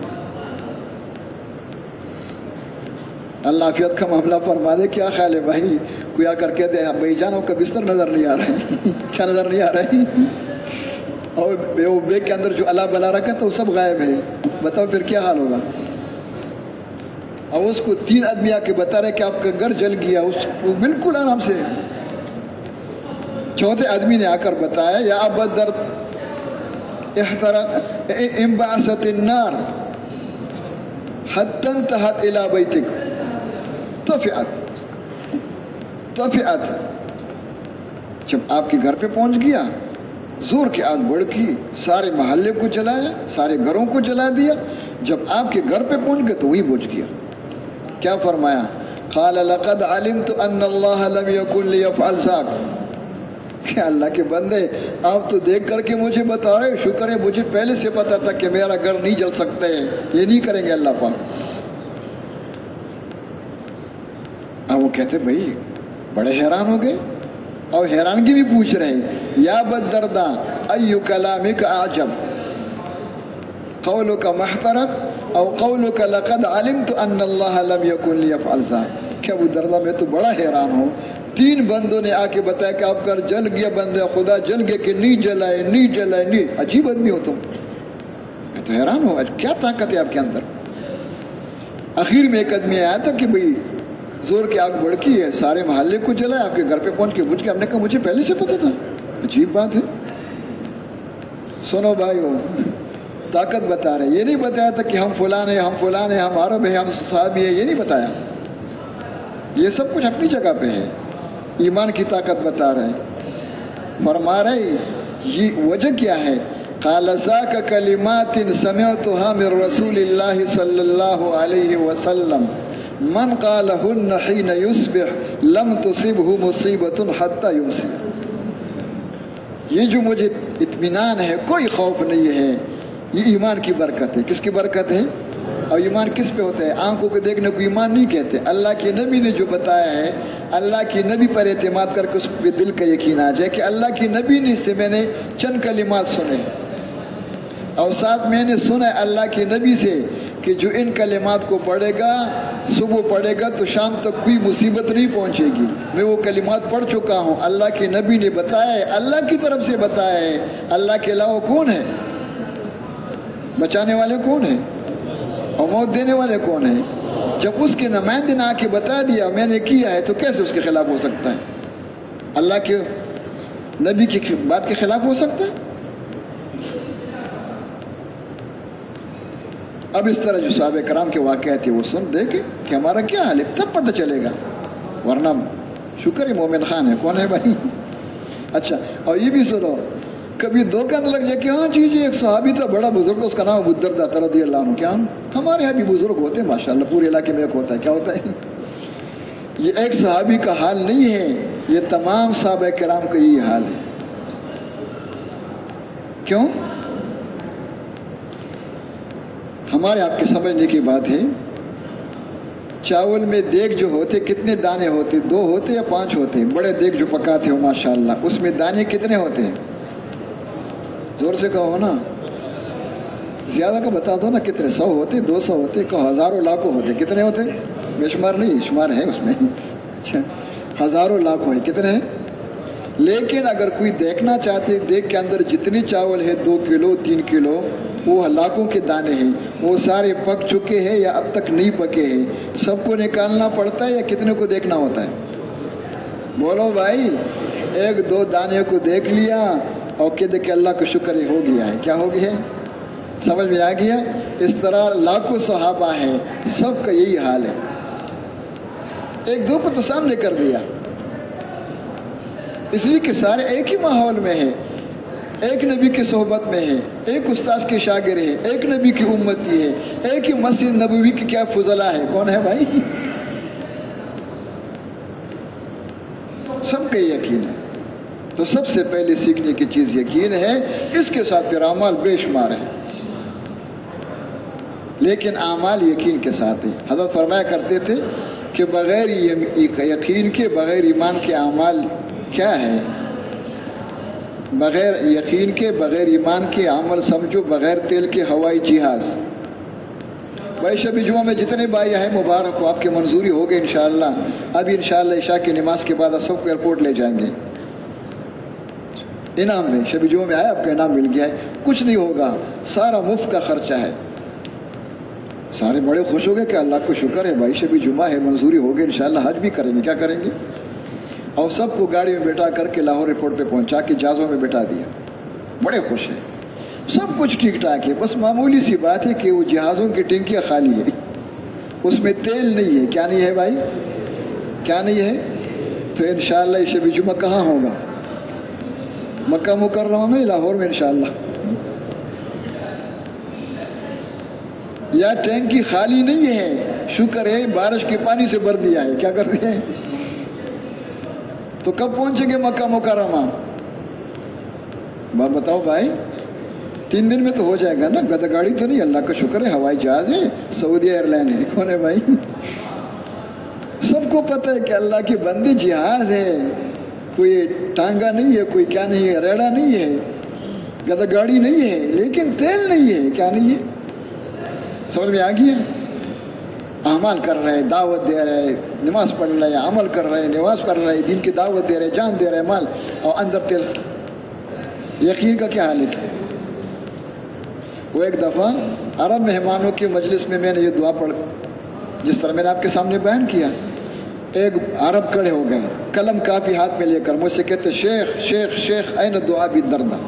اللہ عافیت کا معاملہ فرما دے. کیا خیال ہے بھائی؟ کوئی آ کر کہتے ہیں بھائی جان آپ کا بستر نظر نہیں آ رہا ہے. کیا نظر نہیں آ رہا ہے؟ اور وہ بیگ کے اندر جو اللہ بلا رکھا تو وہ سب غائب ہے. بتاؤ پھر کیا حال ہوگا؟ اور اس کو 3 آدمی آ کے بتا رہے کہ آپ کا گھر جل گیا, اس کو بالکل آرام سے. چوتھے آدمی نے آ کر بتایا یا ابا الدرداء احترق انبعثت النار حتى انتهت الى بيتك طفئت. جب آپ کے گھر پہ پہنچ گیا, زور کی آگ بڑکی, سارے محلے کو جلایا, سارے گھروں کو جلا دیا. جب آپ کے گھر پہ پہنچ گئے تو وہی بجھ گیا. کیا فرمایا؟ قال لقد علمت ان اللہ لم يكن ليفعل ذاك. کہ اللہ کے بندے آپ تو دیکھ کر کے مجھے بتا رہے, شکر ہے مجھے پہلے سے پتا تھا کہ میرا گھر نہیں جل سکتا ہے, یہ نہیں کریں گے اللہ پاک. اب وہ کہتے بھائی بڑے حیران ہو گئے, اور حیرانگی بھی پوچھ رہے ہیں یا ابا الدرداء ای کلامک اعجب قولک محترق او قولک لقد علمت ان اللہ لم یکن لیفعل ذاک. کہ ابو الدرداء میں تو بڑا حیران ہوں, 3 بندوں نے آ کے بتایا کہ آپ کا جل گیا, بندے خدا جل گیا, کہ نہیں جلائے نہیں جلائے نہیں. عجیب آدمی ہو تم. میں تو حیران ہوں کیا طاقت ہے آپ کے اندر. آخر میں ایک آدمی آیا تھا کہ بھئی زور کی آگ بڑکی ہے, سارے محلے کو جلائے, آپ کے گھر پہ پہنچ کے بجھ گیا. ہم نے کہا مجھے پہلے سے پتا تھا. عجیب بات ہے. سنو بھائیو, طاقت بتا رہے, یہ نہیں بتایا تھا کہ ہم فلان ہیں, ہم فلان ہیں, ہم عرب ہیں, ہم صحابی ہیں, یہ نہیں بتایا. یہ سب کچھ اپنی جگہ پہ ہے. ایمان کی طاقت بتا رہے. فرما رہے یہ وجہ کیا ہے؟ قال ذاک کلمات سمعتها من رسول اللہ صلی اللہ علیہ وسلم من قالهن حين يصبح لم تصبه مصیبۃ حتى یمسی. یہ جو مجھے اطمینان ہے, کوئی خوف نہیں ہے, یہ ایمان کی برکت ہے. کس کی برکت ہے؟ اور ایمان کس پہ ہوتا ہے؟ آنکھوں کو دیکھنے کو ایمان نہیں کہتے. اللہ کے نبی نے جو بتایا ہے, اللہ کی نبی پر اعتماد کر کے اس پہ دل کا یقین آ جائے کہ اللہ کی نبی نے سے میں نے چند کلمات سنے, اور ساتھ میں نے سنا اللہ کے نبی سے کہ جو ان کلمات کو پڑھے گا, صبح پڑھے گا تو شام تک کوئی مصیبت نہیں پہنچے گی. میں وہ کلمات پڑھ چکا ہوں, اللہ کے نبی نے بتایا ہے, اللہ کی طرف سے بتایا ہے. اللہ کے علاوہ کون ہے؟ بچانے والے کون ہیں؟ اور موت دینے والے کون ہیں؟ جب اس کے نمائندے نے آ کے بتا دیا میں نے کیا ہے, تو کیسے اس کے خلاف ہو سکتا ہے؟ اللہ کے نبی کی بات کے خلاف ہو سکتا ہے؟ اب اس طرح جو صحابہ کرام کے واقعات تھے وہ سن دے کہ ہمارا کیا حال ہے, تب پتہ چلے گا. ورنہ شکر ہے مومن خان ہے. کون ہے بھائی؟ اچھا, اور یہ بھی سنو, کبھی دھوکہ نہ لگ جائے کہ ہاں جی ایک صحابی تھا بڑا بزرگ, اس کا نام ابو الدرداء رضی اللہ عنہ. کیا ہمارے یہاں بھی بزرگ ہوتے ہیں ماشاء اللہ, پورے علاقے میں ایک ہوتا ہے. کیا ہوتا ہے؟ یہ ایک صحابی کا حال نہیں ہے, یہ تمام صحابہ کرام کا یہی حال ہے. کیوں؟ ہمارے آپ کے سمجھنے کی بات ہے, چاول میں دیگ جو ہوتے کتنے دانے ہوتے؟ 2 ہوتے یا 5 ہوتے؟ بڑے دیگ جو پکاتے ہو ماشاءاللہ, اس میں دانے کتنے ہوتے ہیں؟ زور سے کہو نا, زیادہ کا بتا دو نا. کتنے؟ 100 ہوتے, 200 ہوتے, کہ ہزاروں لاکھوں ہوتے؟ کتنے ہوتے؟ بے شمار نہیں, شمار ہے اس میں. اچھا, ہزاروں لاکھوں ہیں. کتنے ہیں؟ لیکن اگر کوئی دیکھنا چاہتے, دیکھ کے اندر جتنی چاول ہے 2 کلو 3 کلو, وہ لاکھوں کے دانے ہیں. وہ سارے پک چکے ہیں یا اب تک نہیں پکے ہیں؟ سب کو نکالنا پڑتا ہے یا کتنے کو دیکھنا ہوتا ہے؟ بولو بھائی. 1-2 دانے کو دیکھ لیا اور کہتے کہ اللہ کا شکر ہے ہو گیا ہے. کیا ہو گیا ہے؟ سمجھ میں آ گیا؟ اس طرح لاکھوں صحابہ ہیں, سب کا یہی حال ہے. 1-2 کو تو سامنے کر دیا, اس لیے کہ سارے ایک ہی ماحول میں ہیں, ایک نبی کی صحبت میں ہے, ایک استاذ کے شاگرد ہے, ایک نبی کی امتی ہے, ایک ہی مسجد نبوی کی کیا فضلہ ہے. کون ہے بھائی؟ سب کا یقین ہے. تو سب سے پہلے سیکھنے کی چیز یقین ہے، اس کے ساتھ پھر اعمال بے شمار ہیں، لیکن اعمال یقین کے ساتھ ہیں۔ حضرت فرمایا کرتے تھے کہ بغیر یقین کے، بغیر ایمان کے اعمال کیا ہے؟ بغیر یقین کے، بغیر ایمان کے عمل سمجھو بغیر تیل کے ہوائی جہاز۔ بھائی شب جمعہ میں جتنے بھائی ہیں مبارک ہو، آپ کی منظوری ہوگی انشاءاللہ۔ ابھی انشاءاللہ عشاء کی نماز کے بعد آپ سب کو ایئرپورٹ لے جائیں گے انعام میں۔ شب جمعہ میں آیا، آپ کا انعام مل گیا ہے، کچھ نہیں ہوگا، سارا مفت کا خرچہ ہے۔ سارے بڑے خوش ہو گئے کہ اللہ کو شکر ہے بھائی شب جمعہ ہے، منظوری ہوگی انشاءاللہ، حج بھی کریں گے۔ کیا کریں گے؟ اور سب کو گاڑی میں بیٹھا کر کے لاہور ایئرپورٹ پہ پہنچا کے جہازوں میں بٹھا دیا، بڑے خوش ہیں، سب کچھ ٹھیک ٹھاک ہے۔ بس معمولی سی بات ہے کہ وہ جہازوں کی ٹینکیاں خالی ہے، اس میں تیل نہیں ہے۔ کیا نہیں ہے بھائی؟ کیا نہیں ہے؟ تو انشاءاللہ یہ شب جمعہ کہاں ہوگا؟ مکہ مکرمہ میں، لاہور میں انشاءاللہ۔ یا ٹینکی خالی نہیں ہے، شکر ہے بارش کے پانی سے بھر دیا ہے۔ کیا کر دیا ہے؟ تو کب پہنچیں گے مکہ مکرمہ؟ بات بتاؤ بھائی، 3 دن میں تو ہو جائے گا نا؟ گدا گاڑی تو نہیں، اللہ کا شکر ہے ہوائی جہاز ہے، سعودیہ ایئر لائن ہے۔ کون ہے بھائی؟ سب کو پتہ ہے کہ اللہ کی بندی جہاز ہے، کوئی ٹانگا نہیں ہے، کوئی کیا نہیں ہے، ریڑا نہیں ہے، گدا گاڑی نہیں ہے، لیکن تیل نہیں ہے۔ کیا نہیں ہے؟ سمجھ میں آ گئی ہے؟ اعمال کر رہے، دعوت دے رہے، نماز پڑھ رہے، عمل کر رہے، نماز پڑھ رہے، دین کی دعوت دے رہے، جان دے رہے، مال، اور اندر تیل۔ یقین کا کیا حال ہے؟ وہ ایک دفعہ عرب مہمانوں کی مجلس میں نے یہ دعا پڑھ، جس طرح میں نے آپ کے سامنے بیان کیا، ایک عرب کھڑے ہو گئے، قلم کاپی ہاتھ میں لے کر مجھ سے کہتے شیخ شیخ شیخ این دعا بالدردہ،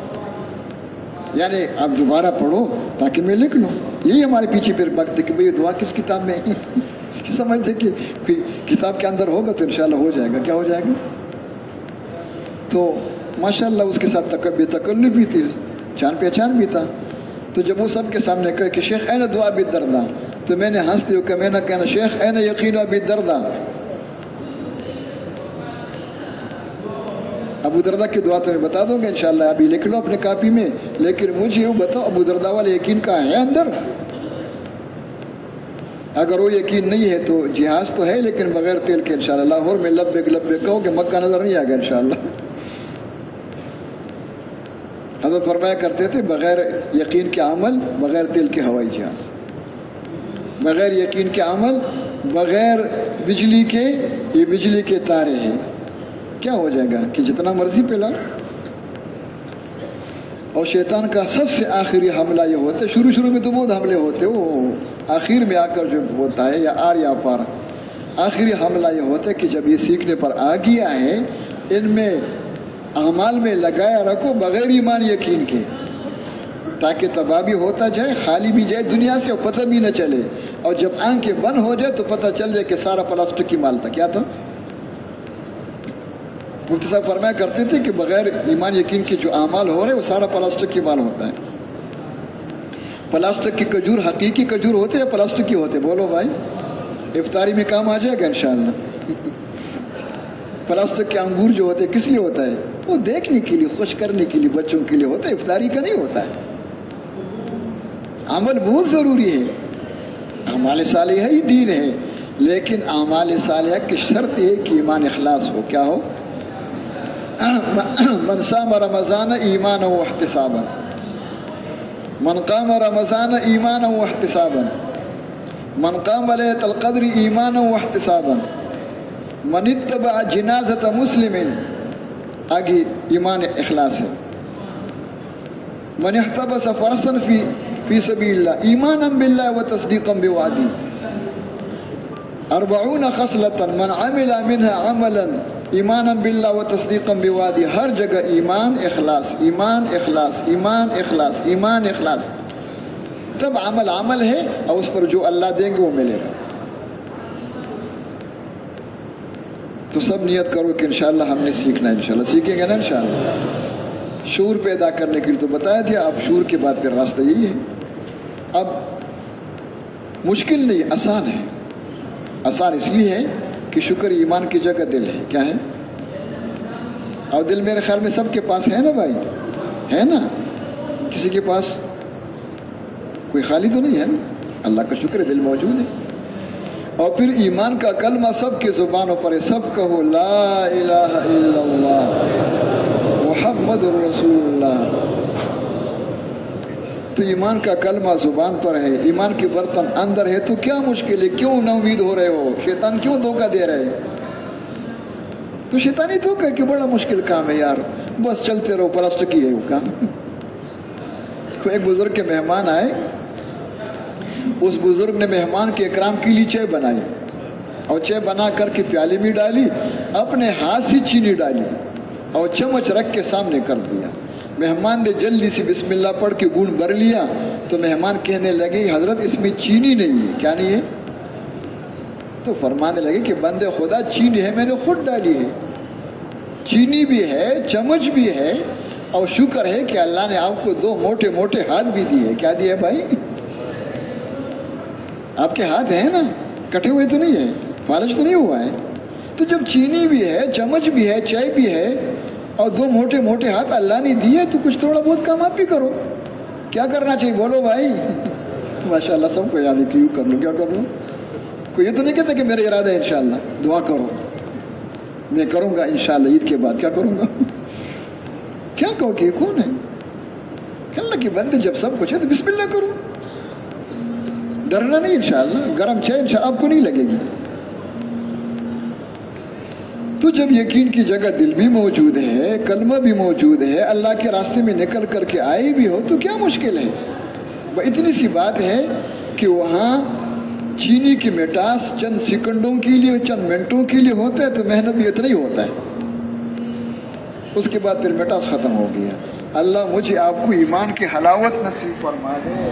یعنی آپ دوبارہ پڑھو تاکہ میں لکھ لوں۔ یہی ہمارے پیچھے پھر وقت ہے کہ بھئی دعا کس کتاب میں ہے؟ سمجھتے کہ کوئی کتاب کے اندر ہوگا تو انشاءاللہ ہو جائے گا۔ کیا ہو جائے گا؟ تو ماشاءاللہ اس کے ساتھ تکلف بھی تھی، جان پہچان بھی تھا۔ تو جب وہ سب کے سامنے کہے کہ شیخ این دعا بالدردہ، تو میں نے ہنستے ہوئے میں نہ کہنا شیخ این یقین بالدردہ۔ ابو دردہ کی دعا تو میں بتا دوں گا انشاءاللہ، ابھی لکھ لو اپنے کاپی میں، لیکن مجھے وہ بتاؤ ابو دردہ والا یقین کا ہے اندر؟ اگر وہ یقین نہیں ہے تو جہاز تو ہے لیکن بغیر تیل کے انشاءاللہ لاہور میں لبیک لبیک کہو کہ مکہ نظر نہیں آ گیا انشاءاللہ۔ حضرت فرمایا کرتے تھے بغیر یقین کے عمل، بغیر تیل کے ہوائی جہاز، بغیر یقین کے عمل، بغیر بجلی کے، یہ بجلی کے تارے ہیں، کیا ہو جائے گا کہ جتنا مرضی پلا۔ اور شیطان کا سب سے آخری حملہ یہ ہوتا ہے، شروع میں تو بہت حملے ہوتے ہیں، وہ آخر میں آ کر جو ہوتا ہے یا آر یا پار، آخری حملہ یہ ہوتا ہے کہ جب یہ سیکھنے پر آ گیا ہے، ان میں اعمال میں لگایا رکھو بغیر ایمان یقین کے، تاکہ تباہ بھی ہوتا جائے، خالی بھی جائے دنیا سے اور پتہ بھی نہ چلے، اور جب آنکھیں بند ہو جائے تو پتہ چل جائے کہ سارا پلاسٹک کی مال تھا۔ کیا تھا؟ مفتی صاحب فرمایا کرتے تھے کہ بغیر ایمان یقین کے جو اعمال ہو رہے وہ سارا پلاسٹک کی مال ہوتا ہے۔ پلاسٹک کی کھجور حقیقی کھجور ہوتے یا پلاسٹک کی ہوتے؟ بولو بھائی، افطاری میں کام آ جائے گا انشاءاللہ۔ پلاسٹک کے انگور جو ہوتے کس لیے ہوتا ہے؟ وہ دیکھنے کے لیے، خوش کرنے کے لیے، بچوں کے لیے ہوتا ہے، افطاری کا نہیں ہوتا ہے۔ عمل بہت ضروری ہے، اعمال صالحہ ہی دین ہے، لیکن اعمال صالحہ کی شرط ہے کہ ایمان اخلاص ہو۔ کیا ہو؟ من صام رمضان ایمانا واحتسابا، من قام رمضان ایمانا واحتسابا، من قام لیلۃ القدر ایمانا واحتسابا، من اتبع جنازۃ مسلم، آگے ایمان اخلاص ہے، من احتبس فرسا فی سبیل اللہ ایمانا باللہ وتصدیقا بوعدہ، 40 خصلۃ من عمل منها عملا ایمانا باللہ و تصدیقا بوعدہ۔ ہر جگہ ایمان اخلاص، ایمان اخلاص، ایمان اخلاص، ایمان اخلاص، تب عمل عمل ہے اور اس پر جو اللہ دیں گے وہ ملے گا۔ تو سب نیت کرو کہ انشاءاللہ ہم نے سیکھنا ہے، انشاءاللہ سیکھیں گے نا انشاءاللہ۔ شعور پیدا کرنے کے لیے تو بتایا دیا، اب شعور کے بعد پھر راستہ یہی ہے۔ اب مشکل نہیں، آسان ہے۔ آسان اس لیے ہے کہ شکر ایمان کی جگہ دل ہے۔ کیا ہے؟ اور دل میرے خیال میں سب کے پاس ہے نا بھائی، ہے نا؟ کسی کے پاس کوئی خالی تو نہیں ہے نا؟ اللہ کا شکر ہے دل موجود ہے۔ اور پھر ایمان کا کلمہ سب کے زبانوں پر ہے، سب کہو لا الہ الا اللہ محمد الرسول اللہ۔ تو ایمان کا کلمہ زبان پر ہے، ایمان کے برتن اندر ہے، تو کیا مشکل ہے؟ کیوں نا امید ہو رہے ہو؟ شیطان کیوں دھوکہ دے رہے؟ تو شیطانی دھوکہ کہ بڑا مشکل کام ہے یار، بس چلتے رہو، پلاسٹک ہی ہے وہ کام۔ تو ایک بزرگ کے مہمان آئے، اس بزرگ نے مہمان کے اکرام کے لیے چائے بنائی، اور چائے بنا کر کے پیالی میں ڈالی، اپنے ہاتھ سے چینی ڈالی اور چمچ رکھ کے سامنے کر دیا۔ مہمان نے جلدی سے بسم اللہ پڑھ کے گون بھر لیا، تو مہمان کہنے لگے حضرت اس میں چینی نہیں ہے۔ کیا نہیں ہے؟ تو فرمانے لگے کہ بندے خدا چینی ہے میں نے خود ڈالی ہے، چینی بھی ہے، چمچ بھی ہے، اور شکر ہے کہ اللہ نے آپ کو دو موٹے موٹے ہاتھ بھی دیے۔ کیا دیے بھائی؟ آپ کے ہاتھ ہیں نا، کٹے ہوئے تو نہیں ہے، فالج تو نہیں ہوا ہے۔ تو جب چینی بھی ہے، چمچ بھی ہے، چائے بھی ہے، اور دو موٹے موٹے ہاتھ اللہ نے دیے، تو کچھ تھوڑا بہت کام آپ بھی کرو۔ کیا کرنا چاہیے بولو بھائی؟ ماشاء اللہ سب کو یاد ہے کہ یوں کر لو، کیا کر لو؟ کوئی یہ تو نہیں کہتا کہ میرا ارادہ ہے انشاءاللہ، دعا کرو میں کروں گا انشاءاللہ عید کے بعد، کیا کروں گا؟ کیا کہو کہ یہ کون ہے؟ کہ اللہ کے بندے جب سب کچھ ہے تو بسم اللہ کرو، ڈرنا نہیں انشاءاللہ، گرم چائے انشاءاللہ آپ کو نہیں لگے گی۔ تو جب یقین کی جگہ دل بھی موجود ہے، کلمہ بھی موجود ہے، اللہ کے راستے میں نکل کر کے آئے بھی ہو، تو کیا مشکل ہے؟ اتنی سی بات ہے کہ وہاں چینی کی مٹاس چند سیکنڈوں کے لیے، چند منٹوں کے لیے ہوتا ہے، تو محنت بھی اتنا ہی ہوتا ہے، اس کے بعد پھر مٹاس ختم ہو گیا۔ اللہ مجھے آپ کو ایمان کی حلاوت نصیب فرما دے۔